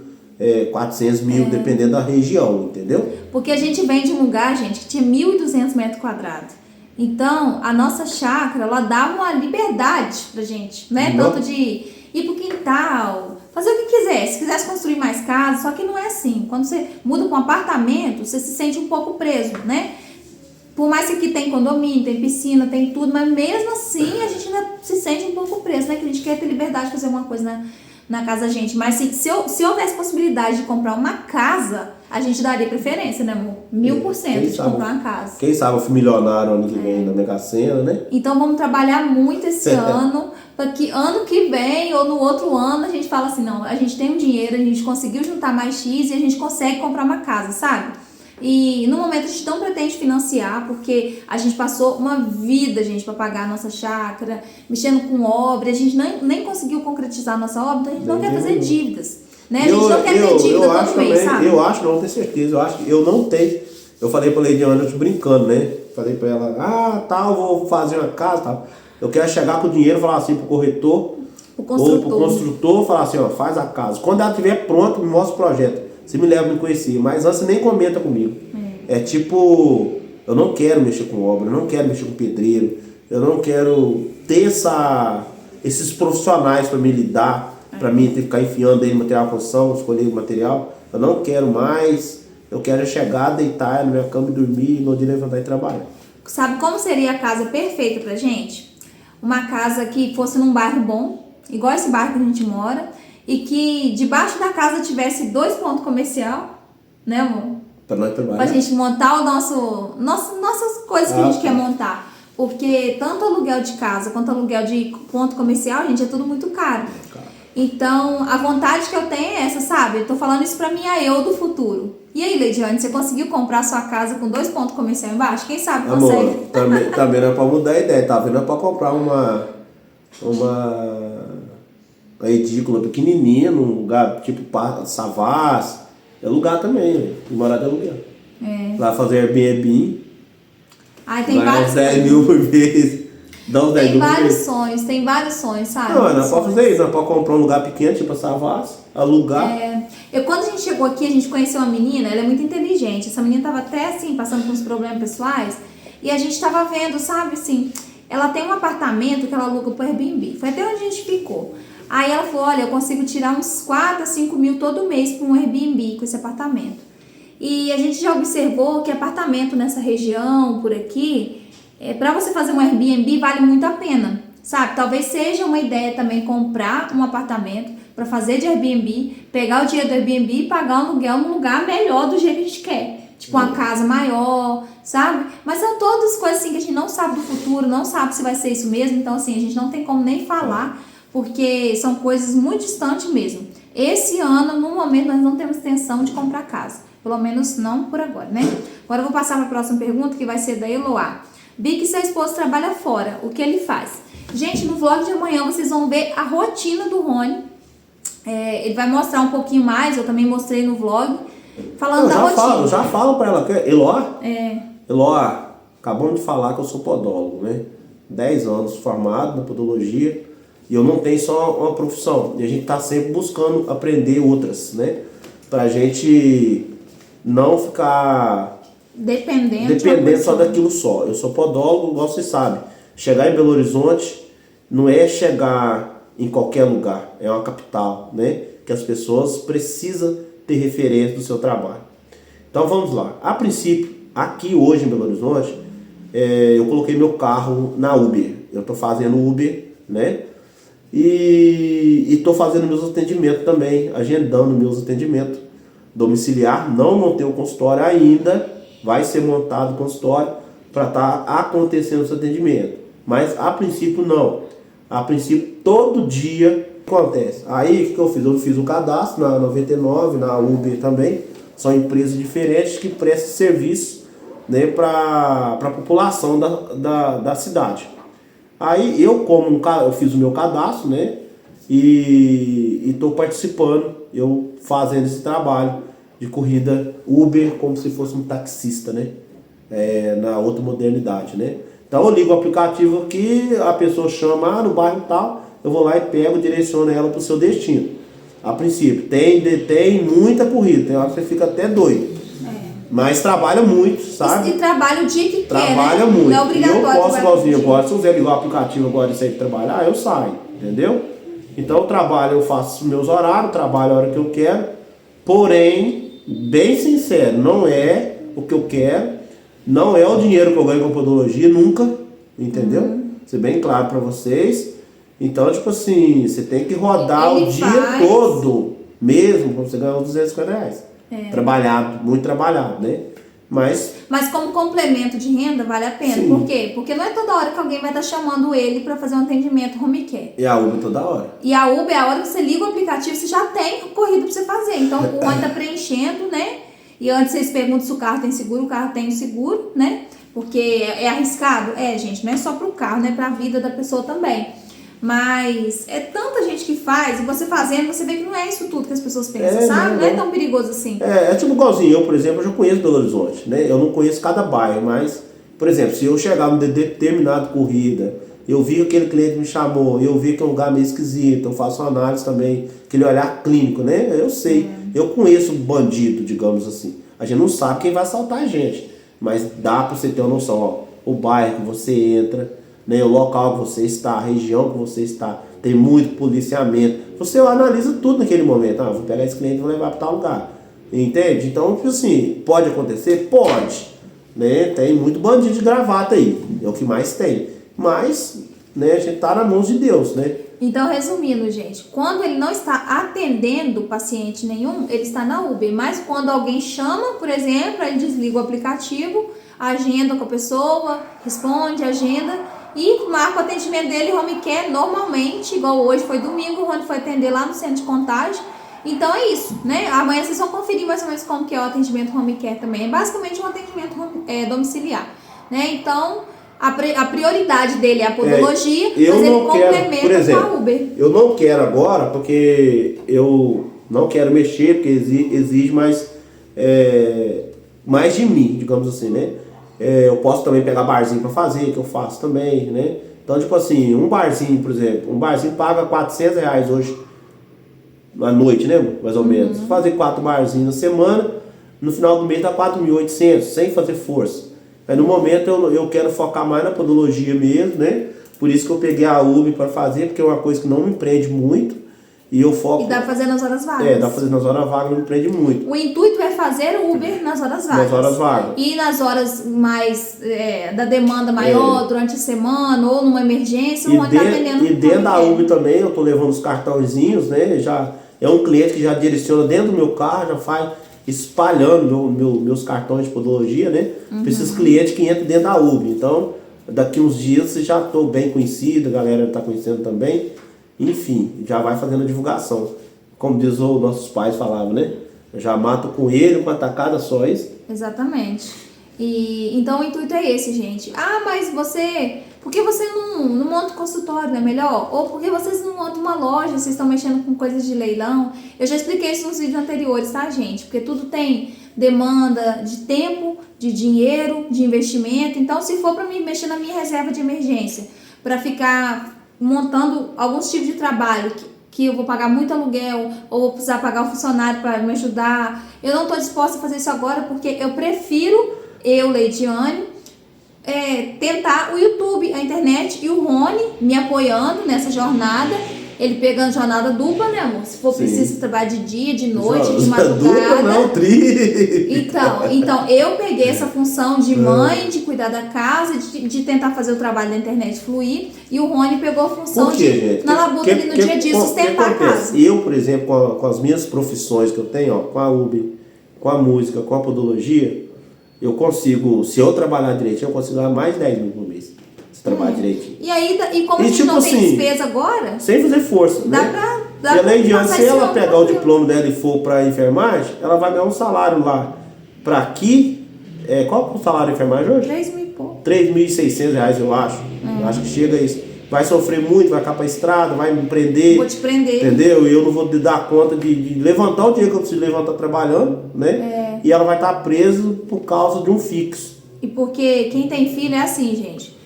400 mil, dependendo da região, entendeu? Porque a gente vem de um lugar, gente, que tinha 1.200 metros quadrados. Então, a nossa chácara, ela dava uma liberdade pra gente, né? Não. Tanto de ir pro quintal, fazer o que quiser. Se quisesse construir mais casa, só que não é assim. Quando você muda para um apartamento, você se sente um pouco preso, né? Por mais que aqui tem condomínio, tem piscina, tem tudo, mas mesmo assim a gente ainda se sente um pouco preso, né? Que a gente quer ter liberdade de fazer alguma coisa na casa da gente. Mas assim, se houvesse possibilidade de comprar uma casa, a gente daria preferência, né, amor? 1000% de comprar uma casa. Quem sabe eu fui milionário ano que vem na Mega Sena, né? Então vamos trabalhar muito esse ano, para que ano que vem ou no outro ano a gente fala assim, não, a gente tem um dinheiro, a gente conseguiu juntar mais X e a gente consegue comprar uma casa, sabe? E no momento a gente não pretende financiar, porque a gente passou uma vida, gente, para pagar a nossa chácara, mexendo com obra, a gente nem conseguiu concretizar a nossa obra, então a gente não quer fazer dívidas, né? A gente não quer ter dívida todo mês, sabe? Eu acho, não tenho certeza, eu acho que eu não tenho. Eu falei pra Leidiane, eu tô brincando, né? Falei pra ela, eu vou fazer uma casa, tal. Eu quero chegar com o dinheiro e falar assim pro corretor, ou pro construtor, falar assim, ó, faz a casa. Quando ela estiver pronta, me mostra o projeto. Você me leva a me conhecer, mas antes você nem comenta comigo. É tipo, eu não quero mexer com obra, eu não quero mexer com pedreiro, eu não quero ter esses profissionais para me lidar, para mim ter que ficar enfiando aí material de construção, escolher material. Eu não quero mais, eu quero chegar, deitar na minha cama e dormir, e no dia levantar e trabalhar. Sabe como seria a casa perfeita pra gente? Uma casa que fosse num bairro bom, igual esse bairro que a gente mora, e que debaixo da casa tivesse 2 pontos comerciais, né, amor? Pra nós trabalhar. Pra gente montar nossas coisas que a gente quer montar. Porque tanto aluguel de casa quanto aluguel de ponto comercial, gente, é tudo muito caro. Então, a vontade que eu tenho é essa, sabe? Eu tô falando isso pra minha eu do futuro. E aí, Leidiane, você conseguiu comprar sua casa com 2 pontos comerciais embaixo? Quem sabe consegue? Amor, também não é pra mudar a ideia, tá vendo? É pra comprar uma edícula pequenininha, num lugar tipo Savas. É lugar também, velho. E morar de aluguel. Lá fazer Airbnb. Ai, tem vários. 10 mil por mês. Dá uns 10 mil por mês. Tem vários sonhos, sabe? Não, nós pode fazer isso. Nós pode comprar um lugar pequeno, tipo a Savas, alugar. Quando a gente chegou aqui, a gente conheceu uma menina, ela é muito inteligente. Essa menina tava até assim, passando por uns problemas pessoais. E a gente tava vendo, sabe, assim, ela tem um apartamento que ela aluga pro Airbnb. Foi até onde a gente ficou. Aí ela falou, olha, eu consigo tirar uns 4 a 5 mil todo mês para um Airbnb com esse apartamento. E a gente já observou que apartamento nessa região, por aqui, para você fazer um Airbnb vale muito a pena, sabe? Talvez seja uma ideia também comprar um apartamento para fazer de Airbnb, pegar o dinheiro do Airbnb e pagar um aluguel num lugar melhor do jeito que a gente quer. Tipo uma casa maior, sabe? Mas são todas coisas assim que a gente não sabe do futuro, não sabe se vai ser isso mesmo. Então assim, a gente não tem como nem falar, porque são coisas muito distantes mesmo. Esse ano, no momento, nós não temos intenção de comprar casa. Pelo menos não por agora, né? Agora eu vou passar para a próxima pergunta, que vai ser da Eloá. Vi que seu esposo trabalha fora. O que ele faz? Gente, no vlog de amanhã vocês vão ver a rotina do Rony. Ele vai mostrar um pouquinho mais, eu também mostrei no vlog, falando da rotina. Eu já falo para ela, Eloá? Eloá, acabamos de falar que eu sou podólogo, né? 10 anos formado na podologia. E eu não tenho só uma profissão. E a gente está sempre buscando aprender outras, né? Pra gente não ficar dependendo só daquilo só. Eu sou podólogo, igual você sabe. Chegar em Belo Horizonte não é chegar em qualquer lugar. É uma capital, né? Que as pessoas precisam ter referência do seu trabalho. Então vamos lá. A princípio, aqui hoje em Belo Horizonte, eu coloquei meu carro na Uber. Eu estou fazendo Uber, né? E estou fazendo meus atendimentos também, agendando meus atendimentos domiciliar. Não montei o consultório ainda, vai ser montado o consultório para estar acontecendo esse atendimento. Mas a princípio não. A princípio todo dia acontece. Aí o que eu fiz? Eu fiz o cadastro na 99, na Uber também. São empresas diferentes que prestam serviço, né, para a população da cidade. Aí eu fiz o meu cadastro, né? E estou participando, eu fazendo esse trabalho de corrida Uber como se fosse um taxista, né? Na outra modernidade, né? Então eu ligo o aplicativo aqui, a pessoa chama no bairro tal, eu vou lá e pego, direciono ela para o seu destino. A princípio, tem muita corrida, tem hora que você fica até doido. Mas trabalha muito, sabe? E trabalha o dia que trabalha quer, né? muito. Não é obrigatório. E eu posso sozinho, se eu ligar o aplicativo agora e sair de trabalhar, eu saio, entendeu? Então eu trabalho, eu faço os meus horários, trabalho a hora que eu quero, porém, bem sincero, não é o que eu quero, não é o dinheiro que eu ganho com a podologia, nunca, entendeu? Ser bem claro para vocês. Então, tipo assim, você tem que rodar o dia todo, mesmo, pra você ganhar uns R$250. Trabalhado, muito trabalhado, né? Mas como complemento de renda, vale a pena. Sim. Por quê? Porque não é toda hora que alguém vai estar chamando ele para fazer um atendimento home care. E a Uber toda hora. E a Uber, a hora que você liga o aplicativo, você já tem corrida para você fazer. Então, o ônibus tá preenchendo, né? E antes vocês perguntam se o carro tem seguro, o carro tem seguro, né? Porque é arriscado? Gente, não é só pro carro, né? Pra vida da pessoa também. Mas é tanta gente que faz, e você fazendo, você vê que não é isso tudo que as pessoas pensam, sabe? Não é tão perigoso assim. É tipo igualzinho, eu, por exemplo, eu já conheço Belo Horizonte, né? Eu não conheço cada bairro, mas, por exemplo, se eu chegar numa determinada corrida, eu vi que aquele cliente me chamou, eu vi que é um lugar meio esquisito, eu faço uma análise também, aquele olhar clínico, né? Eu sei, eu conheço bandido, digamos assim. A gente não sabe quem vai assaltar a gente, mas dá pra você ter uma noção, ó, o bairro que você entra, né, o local que você está, a região que você está, tem muito policiamento. Você analisa tudo naquele momento. Vou pegar esse cliente e vou levar para tal lugar. Entende? Então, tipo assim, pode acontecer? Pode. Né? Tem muito bandido de gravata aí. É o que mais tem. Mas, né, a gente tá na mão de Deus, né? Então, resumindo, gente, quando ele não está atendendo paciente nenhum, ele está na Uber. Mas quando alguém chama, por exemplo, ele desliga o aplicativo, agenda com a pessoa, responde, agenda e marca o atendimento dele home care normalmente, igual hoje foi domingo, o Rony foi atender lá no centro de contagem. Então é isso, né? Amanhã vocês vão conferir mais ou menos como que é o atendimento home care também. É basicamente um atendimento domiciliar, né? Então a prioridade dele é a podologia, mas ele complementa com a Uber. Eu não quero agora, porque eu não quero mexer, porque exige mais de mim, digamos assim, né? Eu posso também pegar barzinho para fazer, que eu faço também, né? Então, tipo assim, um barzinho, por exemplo, um barzinho paga R$400 hoje, à noite, né? Mais ou menos. Fazer 4 barzinhos na semana, no final do mês dá 4.800, sem fazer força. Aí no momento eu quero focar mais na podologia mesmo, né? Por isso que eu peguei a Uber para fazer, porque é uma coisa que não me prende muito. E eu foco. E dá pra fazer nas horas vagas. Dá pra fazer nas horas vagas, não me prende muito. O intuito é fazer o Uber nas horas vagas. Nas horas vagas. E nas horas mais da demanda maior, durante a semana, ou numa emergência, o Rony tá atendendo. E dentro da Uber também, eu tô levando os cartãozinhos, né? Já é um cliente que já direciona dentro do meu carro, já vai espalhando meus cartões de podologia, né? Para esses clientes que entram dentro da Uber. Então, daqui uns dias já tô bem conhecido, a galera tá conhecendo também. Enfim, já vai fazendo a divulgação. Como diz os nossos pais falavam, né? Eu já mato com ele, com a tacada só, isso. Exatamente. E então o intuito é esse, gente. Mas por que você não monta um consultório, não é melhor? Ou por que vocês não montam uma loja, vocês estão mexendo com coisas de leilão? Eu já expliquei isso nos vídeos anteriores, tá, gente? Porque tudo tem demanda de tempo, de dinheiro, de investimento. Então, se for para mim mexer na minha reserva de emergência, para ficar montando alguns tipos de trabalho que eu vou pagar muito aluguel ou vou precisar pagar um funcionário para me ajudar, eu não estou disposta a fazer isso agora, porque eu prefiro, Leidiane, tentar o YouTube, a internet e o Rony me apoiando nessa jornada, ele pegando jornada dupla, né, amor? Se for preciso trabalhar de dia, de noite, de madrugada. Dupla não, tri. Então, eu peguei essa função de mãe, de cuidar da casa, de tentar fazer o trabalho da internet fluir, e o Rony pegou a função de, na labuta ali no dia a dia, sustentar a casa. Eu, por exemplo, com as minhas profissões que eu tenho, com a Uber, com a música, com a podologia, eu consigo, se eu trabalhar direitinho, eu consigo ganhar mais 10 mil por mês. Se trabalhar direitinho. E como a gente não tem despesa agora, sem fazer força, dá né? pra e além disso, se ela pegar o diploma dela e for para enfermagem, ela vai ganhar um salário lá. Para aqui, qual é o salário de enfermagem hoje? 3 mil e pouco. R$3.600, eu acho. Eu acho que chega a isso. vai sofrer muito, vai ficar pra estrada, vai me prender. Vou te prender. Entendeu? E eu não vou dar conta de levantar o dia que eu preciso levantar trabalhando, né? E ela vai estar presa por causa de um fixo. E porque quem tem filho é assim, gente.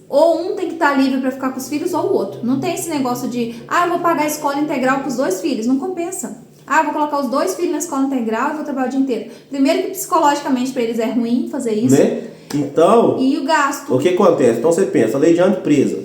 Ou um tem que estar livre para ficar com os filhos, ou o outro. Não tem esse negócio de, eu vou pagar a escola integral para os 2 filhos. Não compensa. Eu vou colocar os 2 filhos na escola integral e vou trabalhar o dia inteiro. Primeiro que psicologicamente para eles é ruim fazer isso. Né? Então, E o gasto. o que acontece? Então você pensa, a Leidiane presa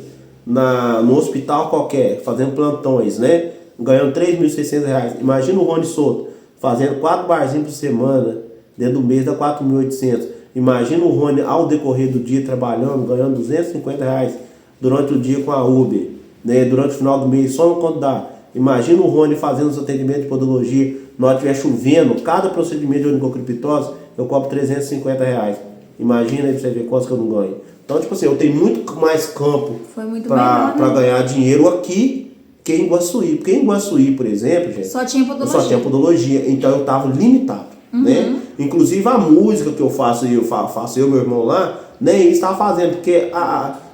no hospital qualquer, fazendo plantões, né? Ganhando R$3.600. Imagina o Rony solto, fazendo 4 barzinhos por semana, dentro do mês dá 4.800. Imagina o Rony ao decorrer do dia trabalhando, ganhando R$250 durante o dia com a Uber, né? Durante o final do mês, só no quanto dá. Imagina o Rony fazendo os atendimentos de podologia, na hora que estiver chovendo, cada procedimento de onicocriptose, eu cobro R$350. Imagina aí pra você ver quantos que eu não ganho. Então, tipo assim, eu tenho muito mais campo para ganhar dinheiro aqui que em Iguaçuí. Porque em Iguaçuí, por exemplo, gente, só tinha podologia. Eu só tinha podologia, então eu tava limitado, né? Inclusive a música que eu faço eu e meu irmão lá, nem eles estavam fazendo, porque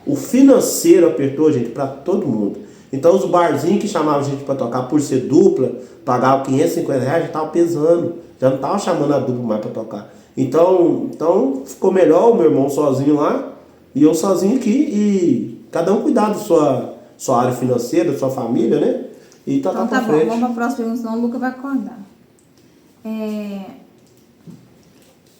o financeiro apertou, gente, para todo mundo. Então os barzinhos que chamavam a gente para tocar por ser dupla, pagavam R$550, já estavam pesando, já não estavam chamando a dupla mais para tocar. Então ficou melhor o meu irmão sozinho lá e eu sozinho aqui, e cada um cuidar da sua área financeira, da sua família, né? E tocar então tá pra frente. bom, vamos para a próxima pergunta, senão o Luca vai acordar.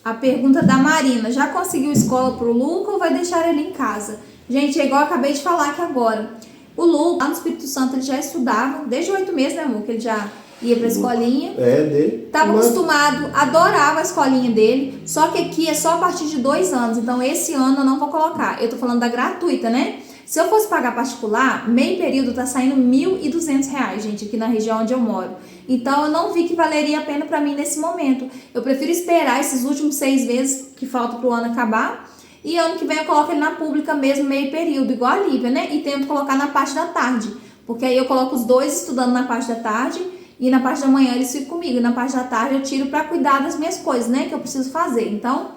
A pergunta da Marina: já conseguiu escola pro Luca ou vai deixar ele em casa? Gente, é igual eu acabei de falar aqui agora. O Luca, lá no Espírito Santo, ele já estudava, desde 8 meses, né, amor? Que ele já ia pra escolinha. Dele. Tava acostumado, adorava a escolinha dele. Só que aqui é só a partir de 2 anos. Então, esse ano eu não vou colocar. Eu tô falando da gratuita, né? Se eu fosse pagar particular, meio período tá saindo R$1.200, gente, aqui na região onde eu moro. Então, eu não vi que valeria a pena pra mim nesse momento. Eu prefiro esperar esses últimos 6 meses que faltam pro ano acabar. E ano que vem eu coloco ele na pública mesmo, meio período, igual a Lívia, né? E tento colocar na parte da tarde. Porque aí eu coloco os 2 estudando na parte da tarde e na parte da manhã eles ficam comigo. E na parte da tarde eu tiro pra cuidar das minhas coisas, né? Que eu preciso fazer. Então,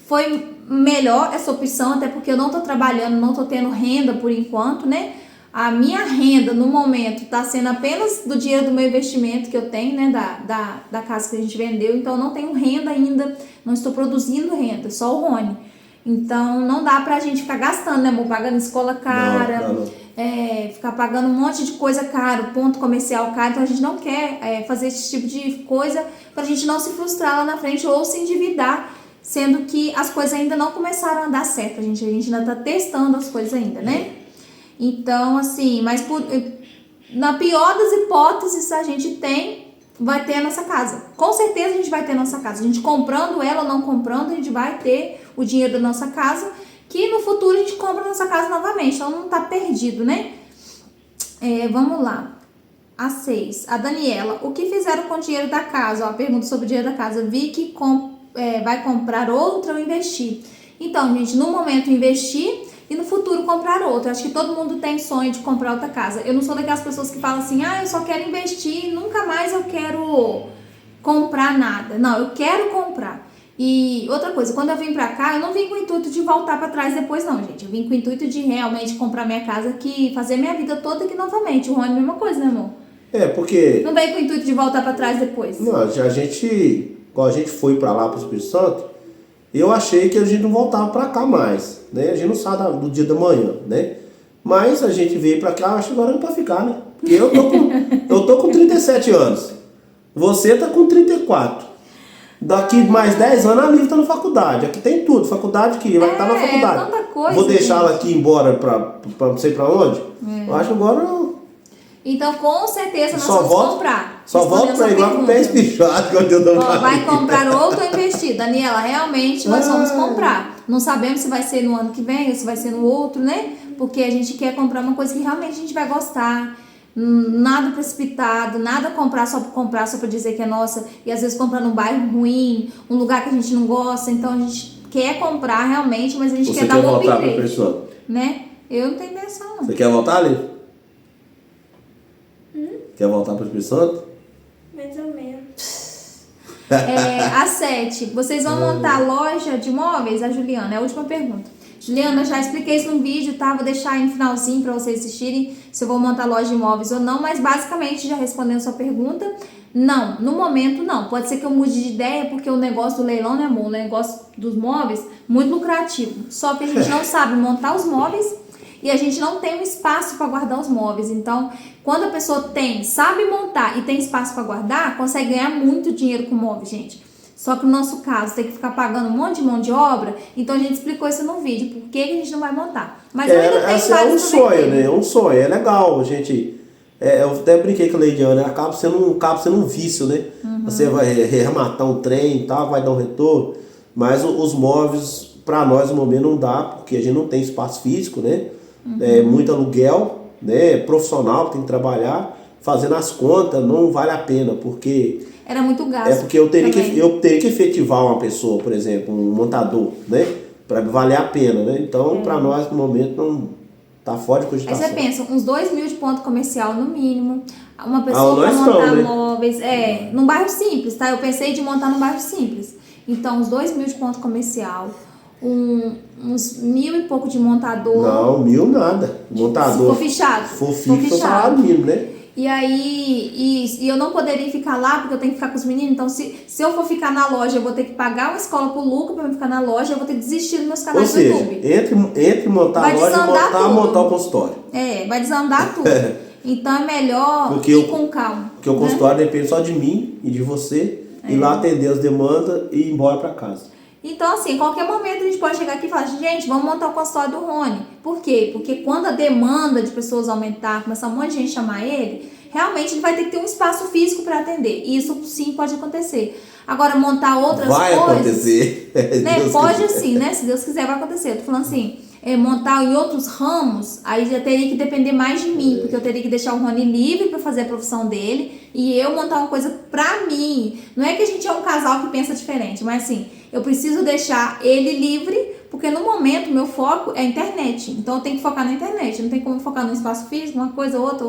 foi melhor essa opção, até porque eu não tô trabalhando, não tô tendo renda por enquanto, né? A minha renda no momento tá sendo apenas do dinheiro do meu investimento que eu tenho, né? Da casa que a gente vendeu. Então, eu não tenho renda ainda, não estou produzindo renda, só o Rony. Então, não dá pra gente ficar gastando, né, amor? Pagando escola cara, Não. Ficar pagando um monte de coisa caro, ponto comercial caro. Então, a gente não quer fazer esse tipo de coisa pra gente não se frustrar lá na frente ou se endividar, sendo que as coisas ainda não começaram a dar certo. A gente ainda tá testando as coisas ainda, né? Então, assim, mas na pior das hipóteses, a gente vai ter a nossa casa. Com certeza a gente vai ter a nossa casa. A gente comprando ela ou não comprando, a gente vai ter o dinheiro da nossa casa, que no futuro a gente compra a nossa casa novamente. Então não tá perdido, né? Vamos lá. A 6. A Daniela: o que fizeram com o dinheiro da casa? A pergunta sobre o dinheiro da casa. Vi que vai comprar outra ou investir. Então, gente, no momento investir e no futuro comprar outra. Acho que todo mundo tem sonho de comprar outra casa. Eu não sou daquelas pessoas que falam assim, eu só quero investir, nunca mais eu quero comprar nada. Não, eu quero comprar. E outra coisa, quando eu vim pra cá, eu não vim com o intuito de voltar pra trás depois não, gente. Eu vim com o intuito de realmente comprar minha casa aqui, fazer minha vida toda aqui novamente. O Rony, a mesma coisa, né, amor? Porque... não veio com o intuito de voltar pra trás depois. Não, quando a gente foi pra lá, pro Espírito Santo, eu achei que a gente não voltava pra cá mais, né? A gente não sai do dia da manhã, né? Mas a gente veio pra cá, acho que agora é pra ficar, né? Porque eu tô com 37 anos. Você tá com 34. Daqui mais 10 anos a Lívia tá na faculdade. Aqui tem tudo. Faculdade que vai estar na faculdade. Tanta coisa, vou deixar ela aqui embora pra não sei pra onde? Eu acho que agora não. Então, com certeza, nós vamos comprar. Só volto pra ir lá com o pé espichado quando eu dou uma vai comprar outro ou investir? Daniela, realmente nós vamos comprar. Não sabemos se vai ser no ano que vem ou se vai ser no outro, né? Porque a gente quer comprar uma coisa que realmente a gente vai gostar. Nada precipitado, nada comprar só pra dizer que é nossa. E às vezes comprar num bairro ruim, um lugar que a gente não gosta. Então a gente quer comprar realmente, mas a gente quer dar um upgrade, né? Eu não tenho intenção, não. Você quer voltar, Lívia? Quer voltar para o Espírito Santo? Mais ou menos. A 7. Vocês vão montar loja de móveis? A Juliana, é a última pergunta. Juliana, já expliquei isso no vídeo, tá? Vou deixar aí no finalzinho para vocês assistirem se eu vou montar loja de imóveis ou não, mas basicamente, já respondendo a sua pergunta, não, no momento não. Pode ser que eu mude de ideia porque o negócio do leilão, né, amor? O negócio dos móveis, muito lucrativo. Só que a gente não sabe montar os móveis e a gente não tem um espaço para guardar os móveis. Então, quando a pessoa sabe montar e tem espaço para guardar, consegue ganhar muito dinheiro com móvel, gente. Só que no nosso caso, tem que ficar pagando um monte de mão de obra, então a gente explicou isso no vídeo, por que a gente não vai montar. Mas eu ainda tenho assim, vários um sonho, né? É um sonho, é legal, a gente... eu até brinquei com a Leidiana, acaba sendo um vício, né? Você vai arrematar um trem e tal, vai dar um retorno, mas os móveis, para nós, no momento, não dá, porque a gente não tem espaço físico, né? Muito aluguel, né? Profissional que tem que trabalhar, fazendo as contas, não vale a pena, porque... Era muito gasto. É porque eu teria que efetivar uma pessoa, por exemplo, um montador, né? Para valer a pena, né? Então, para nós, no momento, não tá fora de cogitação. Aí você pensa, uns 2.000 de ponto comercial no mínimo, uma pessoa para montar estamos, né? móveis, num bairro simples, tá? Eu pensei de montar num bairro simples. Então, uns 2.000 de ponto comercial, uns 1.000 e pouco de montador. Não, 1.000 nada. Montador. Se for fichado. Se for fixo, eu salário mínimo, né? E aí, eu não poderia ficar lá porque eu tenho que ficar com os meninos. Então, se eu for ficar na loja, eu vou ter que pagar uma escola pro Luca pra eu ficar na loja, eu vou ter que desistir dos meus canais do YouTube. Entre montar a loja e montar o consultório. Vai desandar tudo. Então é melhor ir com calma. Porque o consultório depende só de mim e de você, ir lá atender as demandas e ir embora pra casa. Então, assim, em qualquer momento a gente pode chegar aqui e falar, gente, vamos montar o consultório do Rony. Por quê? Porque quando a demanda de pessoas aumentar, começar um monte de gente chamar ele, realmente ele vai ter que ter um espaço físico para atender. E isso sim pode acontecer. Agora, montar outras coisas... Vai acontecer. Né? Pode sim, né? Se Deus quiser, vai acontecer. Eu tô falando assim, montar em outros ramos, aí já teria que depender mais de mim, porque eu teria que deixar o Rony livre para fazer a profissão dele e eu montar uma coisa pra mim. Não é que a gente é um casal que pensa diferente, mas assim, eu preciso deixar ele livre, porque no momento meu foco é a internet. Então eu tenho que focar na internet, não tem como focar no espaço físico, uma coisa, outra.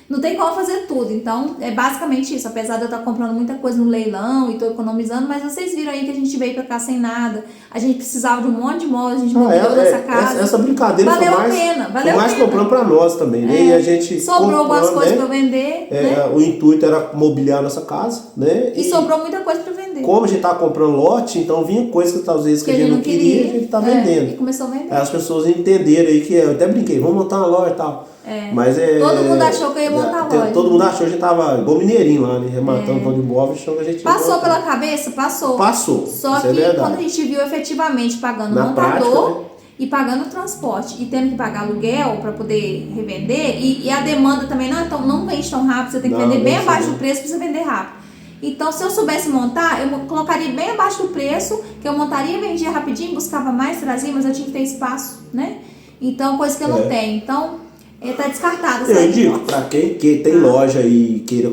Não tem como fazer tudo, então é basicamente isso. Apesar de eu estar comprando muita coisa no leilão e estou economizando, mas vocês viram aí que a gente veio pra cá sem nada. A gente precisava de um monte de móveis, a gente mobiliou nossa casa. Essa brincadeira valeu a pena. comprando pra nós também, né? E a gente sobrou algumas coisas pra eu vender. Né? O intuito era mobiliar nossa casa, né? E sobrou muita coisa pra vender. Como a gente tava comprando lote, então vinha coisas que às vezes que a gente não queria, a gente tá vendendo. E começou a vender. Aí as pessoas entenderam aí que eu até brinquei, vamos montar uma loja e tal. Mas todo mundo achou que eu ia montar a loja. Todo mundo achou que a gente tava igual mineirinho lá, né? Rematando todo de imóvel, achou que a gente passou pela cabeça? Passou. Só que quando a gente viu efetivamente pagando o montador prática, né? E pagando o transporte e tendo que pagar aluguel para poder revender, e a demanda também não vende tão rápido, você tem que vender bem abaixo do preço para você vender rápido. Então, se eu soubesse montar, eu colocaria bem abaixo do preço, que eu montaria, vendia rapidinho, buscava mais, trazia, mas eu tinha que ter espaço, né? Então, coisa que eu não tenho. Então, tá descartada. Eu indico, para quem tem loja e queira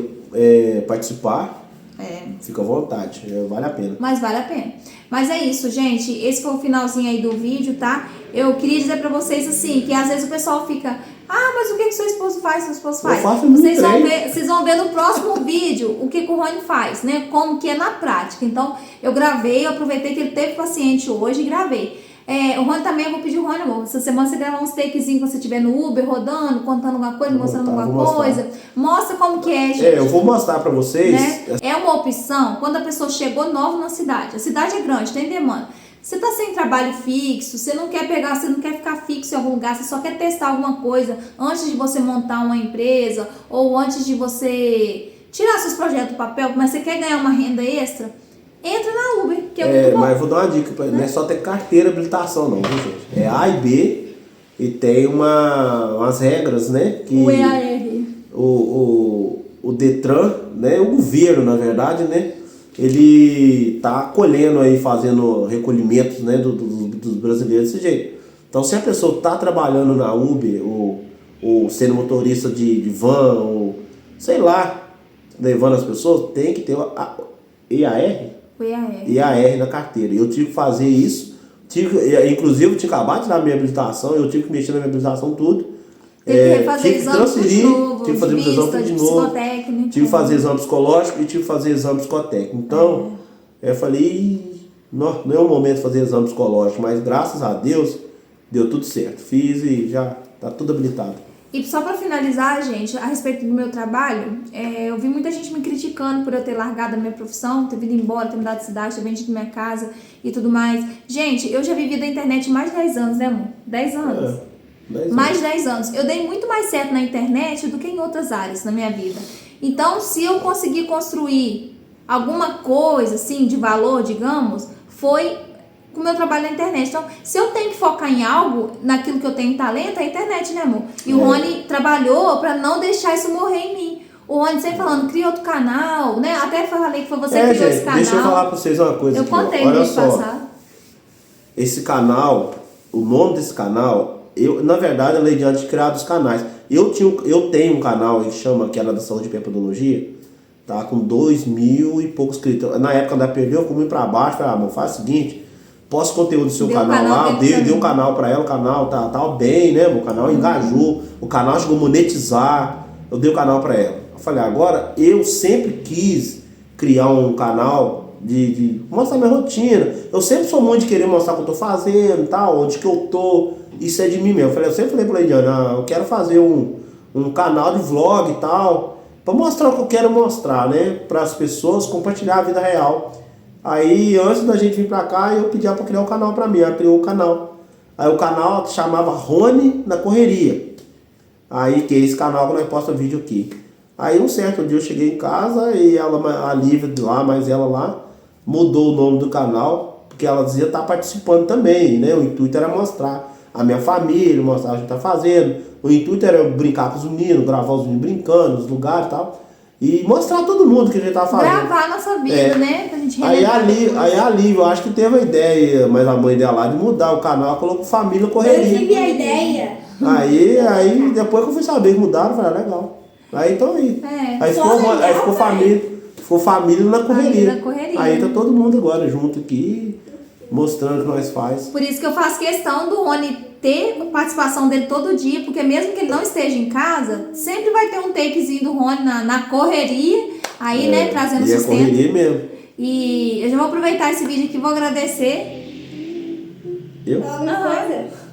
participar, fica à vontade, vale a pena. Mas vale a pena. Mas é isso, gente. Esse foi o finalzinho aí do vídeo, tá? Eu queria dizer pra vocês, assim, que às vezes o pessoal fica... mas o que seu esposo faz? Seu esposo faz? Eu faço vocês vão ver no próximo vídeo o que o Rony faz, né? Como que é na prática. Então, eu aproveitei que ele teve paciente hoje e gravei. O Rony também, eu vou pedir o Rony, amor, essa semana você gravar uns takezinhos quando você estiver no Uber, rodando, contando alguma coisa, mostrando alguma coisa. Mostra como que é, gente. Eu vou mostrar pra vocês. Né? É uma opção quando a pessoa chegou nova na cidade. A cidade é grande, tem demanda. Você tá sem trabalho fixo, você não quer ficar fixo em algum lugar, você só quer testar alguma coisa antes de você montar uma empresa ou antes de você tirar seus projetos do papel, mas você quer ganhar uma renda extra, entra na Uber, que é muito bom. Mas eu vou dar uma dica, não é só ter carteira de habilitação não, viu, gente? É A e B e tem umas regras, né? Que o EAR. O Detran, né? O governo, na verdade, né? Ele tá acolhendo aí, fazendo recolhimentos, né, dos brasileiros desse jeito. Então, se a pessoa tá trabalhando na Uber, ou sendo motorista de van, ou sei lá, levando as pessoas, tem que ter a EAR? O EAR. EAR na carteira. Eu tive que fazer isso, inclusive eu tinha acabado de dar minha habilitação, eu tive que mexer na minha habilitação tudo. Tive que fazer exame tive que fazer exame de novo, psicotécnico. tive que fazer exame psicológico e tive que fazer exame psicotécnico. Então, eu falei, não é o momento de fazer exame psicológico, mas graças a Deus, deu tudo certo. Fiz e já tá tudo habilitado. E só pra finalizar, gente, a respeito do meu trabalho, eu vi muita gente me criticando por eu ter largado a minha profissão, ter vindo embora, ter mudado de cidade, ter vendido minha casa e tudo mais. Gente, eu já vivi da internet mais de 10 anos, né, amor? 10 anos? 10 mais de 10 anos. Eu dei muito mais certo na internet do que em outras áreas na minha vida. Então, se eu conseguir construir alguma coisa, assim, de valor, digamos, foi com o meu trabalho na internet. Então, se eu tenho que focar em algo, naquilo que eu tenho talento, é a internet, né, amor? E o Rony trabalhou pra não deixar isso morrer em mim. O Rony sempre falando, cria outro canal, né? Até falei que foi você que criou esse canal. Deixa eu falar pra vocês uma coisa eu aqui. contei Olha no só, passado. esse canal, o nome desse canal, na verdade, a Leidiane tinha criado os canais. Eu tenho um canal que chama, que era da Saúde e Pepodologia, tá com 2.000 e poucos inscritos. Na época ela perdeu, eu comi pra baixo, falei, amor, faz o seguinte, posta conteúdo do seu canal lá, dei um canal pra ela, o canal tá bem, né? O canal engajou, o canal chegou a monetizar, eu dei o canal pra ela. Eu falei, agora eu sempre quis criar um canal de mostrar minha rotina. Eu sempre sou muito de querer mostrar o que eu tô fazendo, tal, onde que eu tô, isso é de mim mesmo. Eu sempre falei pra Leidiane, eu quero fazer um canal de vlog e tal, pra mostrar o que eu quero mostrar, né? Para as pessoas, compartilhar a vida real. Aí, antes da gente vir pra cá, eu pedi pra criar um canal pra mim. Ela criou o canal. Aí o canal chamava Rony na Correria. Aí, que é esse canal que nós postamos vídeo aqui. Aí, um certo dia eu cheguei em casa e ela, a Lívia lá, mais ela lá, mudou o nome do canal, porque ela dizia estar participando também, né? O intuito era mostrar a minha família, mostrar o que a gente tá fazendo. O intuito era brincar com os meninos, gravar os meninos brincando nos lugares e tal. E mostrar a todo mundo que a gente tava fazendo. Gravar a nossa vida, né? Pra gente aí a Lívia, eu acho que teve a ideia, mas a mãe dela lá, de mudar o canal, ela colocou Família Correria. Eu tive a ideia. Aí depois que eu fui saber que mudaram, eu falei, legal. Aí então aí. Aí ficou família na correria. Família na Correria. Aí tá todo mundo agora junto aqui, mostrando o que nós faz. Por isso que eu faço questão do Rony ter participação dele todo dia, porque mesmo que ele não esteja em casa, sempre vai ter um takezinho do Rony na correria, aí, né, trazendo sustento. E é correria mesmo. E eu já vou aproveitar esse vídeo aqui e vou agradecer. Alguma coisa?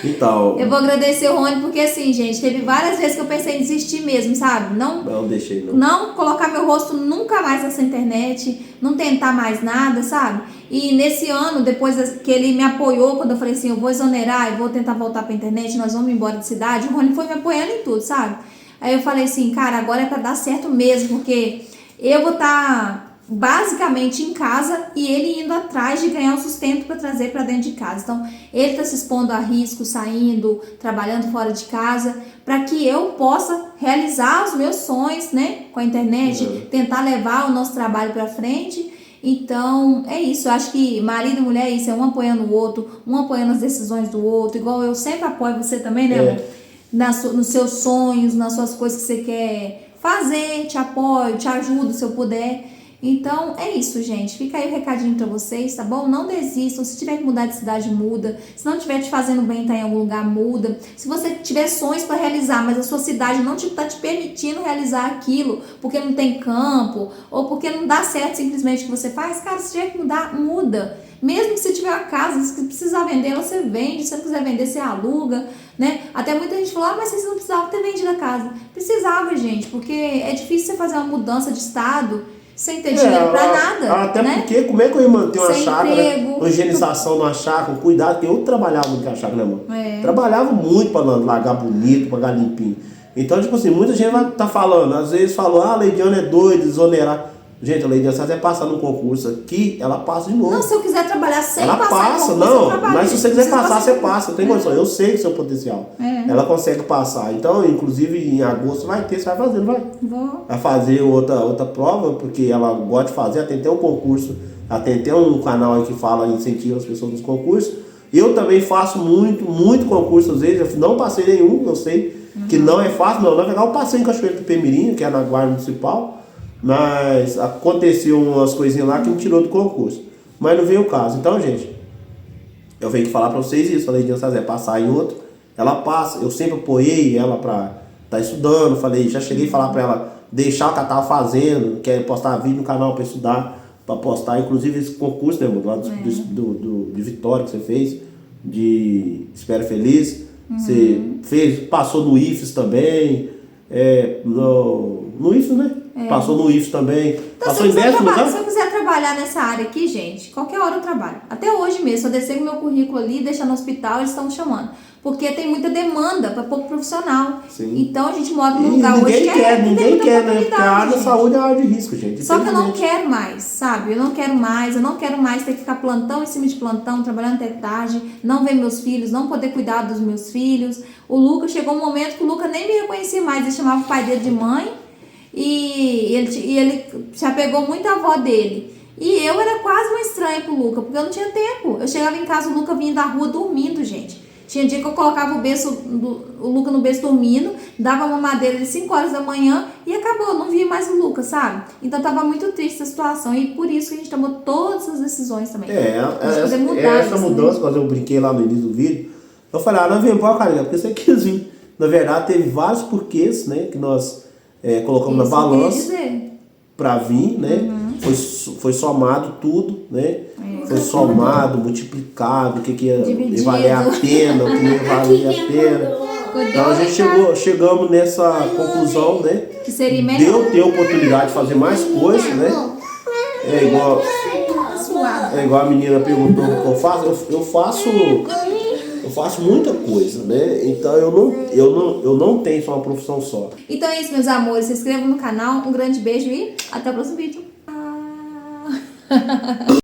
Então. Eu vou agradecer o Rony, porque assim, gente, teve várias vezes que eu pensei em desistir mesmo, sabe? Não deixei, não. Não colocar meu rosto nunca mais nessa internet, não tentar mais nada, sabe? E nesse ano, depois que ele me apoiou, quando eu falei assim, eu vou exonerar e vou tentar voltar pra internet, nós vamos embora de cidade, o Rony foi me apoiando em tudo, sabe? Aí eu falei assim, cara, agora é pra dar certo mesmo, porque eu vou estar basicamente em casa e ele indo atrás de ganhar o sustento para trazer para dentro de casa. Então, ele está se expondo a risco, saindo, trabalhando fora de casa, para que eu possa realizar os meus sonhos, né, com a internet, tentar levar o nosso trabalho para frente. Então, é isso. Eu acho que marido e mulher é isso, é um apoiando o outro, um apoiando as decisões do outro, igual eu sempre apoio você também, né, amor? Nos seus sonhos, nas suas coisas que você quer fazer, te apoio, te ajudo se eu puder. Então, é isso, gente. Fica aí o recadinho pra vocês, tá bom? Não desistam. Se tiver que mudar de cidade, muda. Se não estiver te fazendo bem, tá em algum lugar, muda. Se você tiver sonhos para realizar, mas a sua cidade não tá te permitindo realizar aquilo, porque não tem campo, ou porque não dá certo simplesmente o que você faz, cara, se tiver que mudar, muda. Mesmo que você tiver uma casa, se precisar vender ela, você vende. Se você não quiser vender, você aluga, né? Até muita gente falou, mas vocês não precisavam ter vendido a casa. Precisava, gente, porque é difícil você fazer uma mudança de estado sem ter dinheiro pra nada. Até né? porque, como é que eu ia manter uma sem chácara, emprego, uma higienização numa chácara, um cuidado, porque eu trabalhava muito com a chácara, né, mano? É. Trabalhava muito pra largar bonito, pra largar limpinho. Então, tipo assim, muita gente vai tá falando, às vezes falou, a Leidiane é doida, desonerar. Gente, a Leidiane, se ela passar num concurso aqui, ela passa de novo. Não, se eu quiser trabalhar sem ela passar passa, em concurso, eu não, trabalho. mas se você quiser passar, você passar. passa, tem condição. Eu sei do seu potencial. Ela consegue passar. Então, inclusive, em agosto vai ter, você vai fazer, não vai? Vou. Vai fazer outra prova, porque ela gosta de fazer, ela tem até um concurso, ela tem até um canal aí que fala, incentiva as pessoas nos concursos. Eu também faço muito concurso, às vezes, eu não passei nenhum, eu sei que não é fácil, não. Na verdade, eu passei em Cachoeiro do Pemirinho, que é na Guarda Municipal, mas aconteceu umas coisinhas lá que me tirou do concurso. Mas não veio o caso. Então, gente, eu venho falar pra vocês isso, a Leidiane Sazé passar em outro, ela passa, eu sempre apoiei ela pra tá estudando, falei, já cheguei a falar pra ela deixar o que ela tava fazendo, quer postar vídeo no canal pra estudar, pra postar, inclusive esse concurso, né, lá de Vitória que você fez, de Espera Feliz. Você passou no IFES também, no IFES, né? Passou no IFES também, Então, passou em 10º lugar. se eu quiser trabalhar nessa área aqui, gente, qualquer hora eu trabalho. Até hoje mesmo, se eu descer com meu currículo ali, deixar no hospital, eles estão me chamando. Porque tem muita demanda para pouco profissional. Sim. Então a gente mora num E lugar hoje ninguém que quer, tem ninguém muita quer, né? Porque a oportunidade, área da gente. saúde é uma área de risco, gente. Só que eu não infelizmente. quero mais, sabe? Eu não quero mais ter que ficar plantão em cima de plantão, trabalhando até tarde, não ver meus filhos, não poder cuidar dos meus filhos. O Lucas, chegou um momento que o Lucas nem me reconhecia mais, ele chamava o pai dele de mãe e ele se apegou muito à avó dele. E eu era quase uma estranha pro Lucas, porque eu não tinha tempo. Eu chegava em casa, o Lucas vinha da rua dormindo, gente. Tinha dia que eu colocava o Lucas no berço dormindo, dava uma mamadeira de 5 horas da manhã e acabou, não via mais o Lucas, sabe? Então tava muito triste a situação e por isso que a gente tomou todas as decisões também. Essa mudança, quando eu brinquei lá no início do vídeo, eu falei, não vem embora, Karina, porque você quis vir. Na verdade, teve vários porquês, né, que nós colocamos na balança para vir, né? Foi somado tudo, né? Foi somado, multiplicado, o que ia valer a pena, o que ia valer a pena. Então a gente chegamos nessa conclusão, né? Que seria melhor. De eu ter oportunidade de fazer mais coisas, né? É igual a menina perguntou o que eu faço. Eu faço muita coisa, né? Então eu não tenho só uma profissão só. Então é isso, meus amores. Se inscrevam no canal. Um grande beijo e até o próximo vídeo.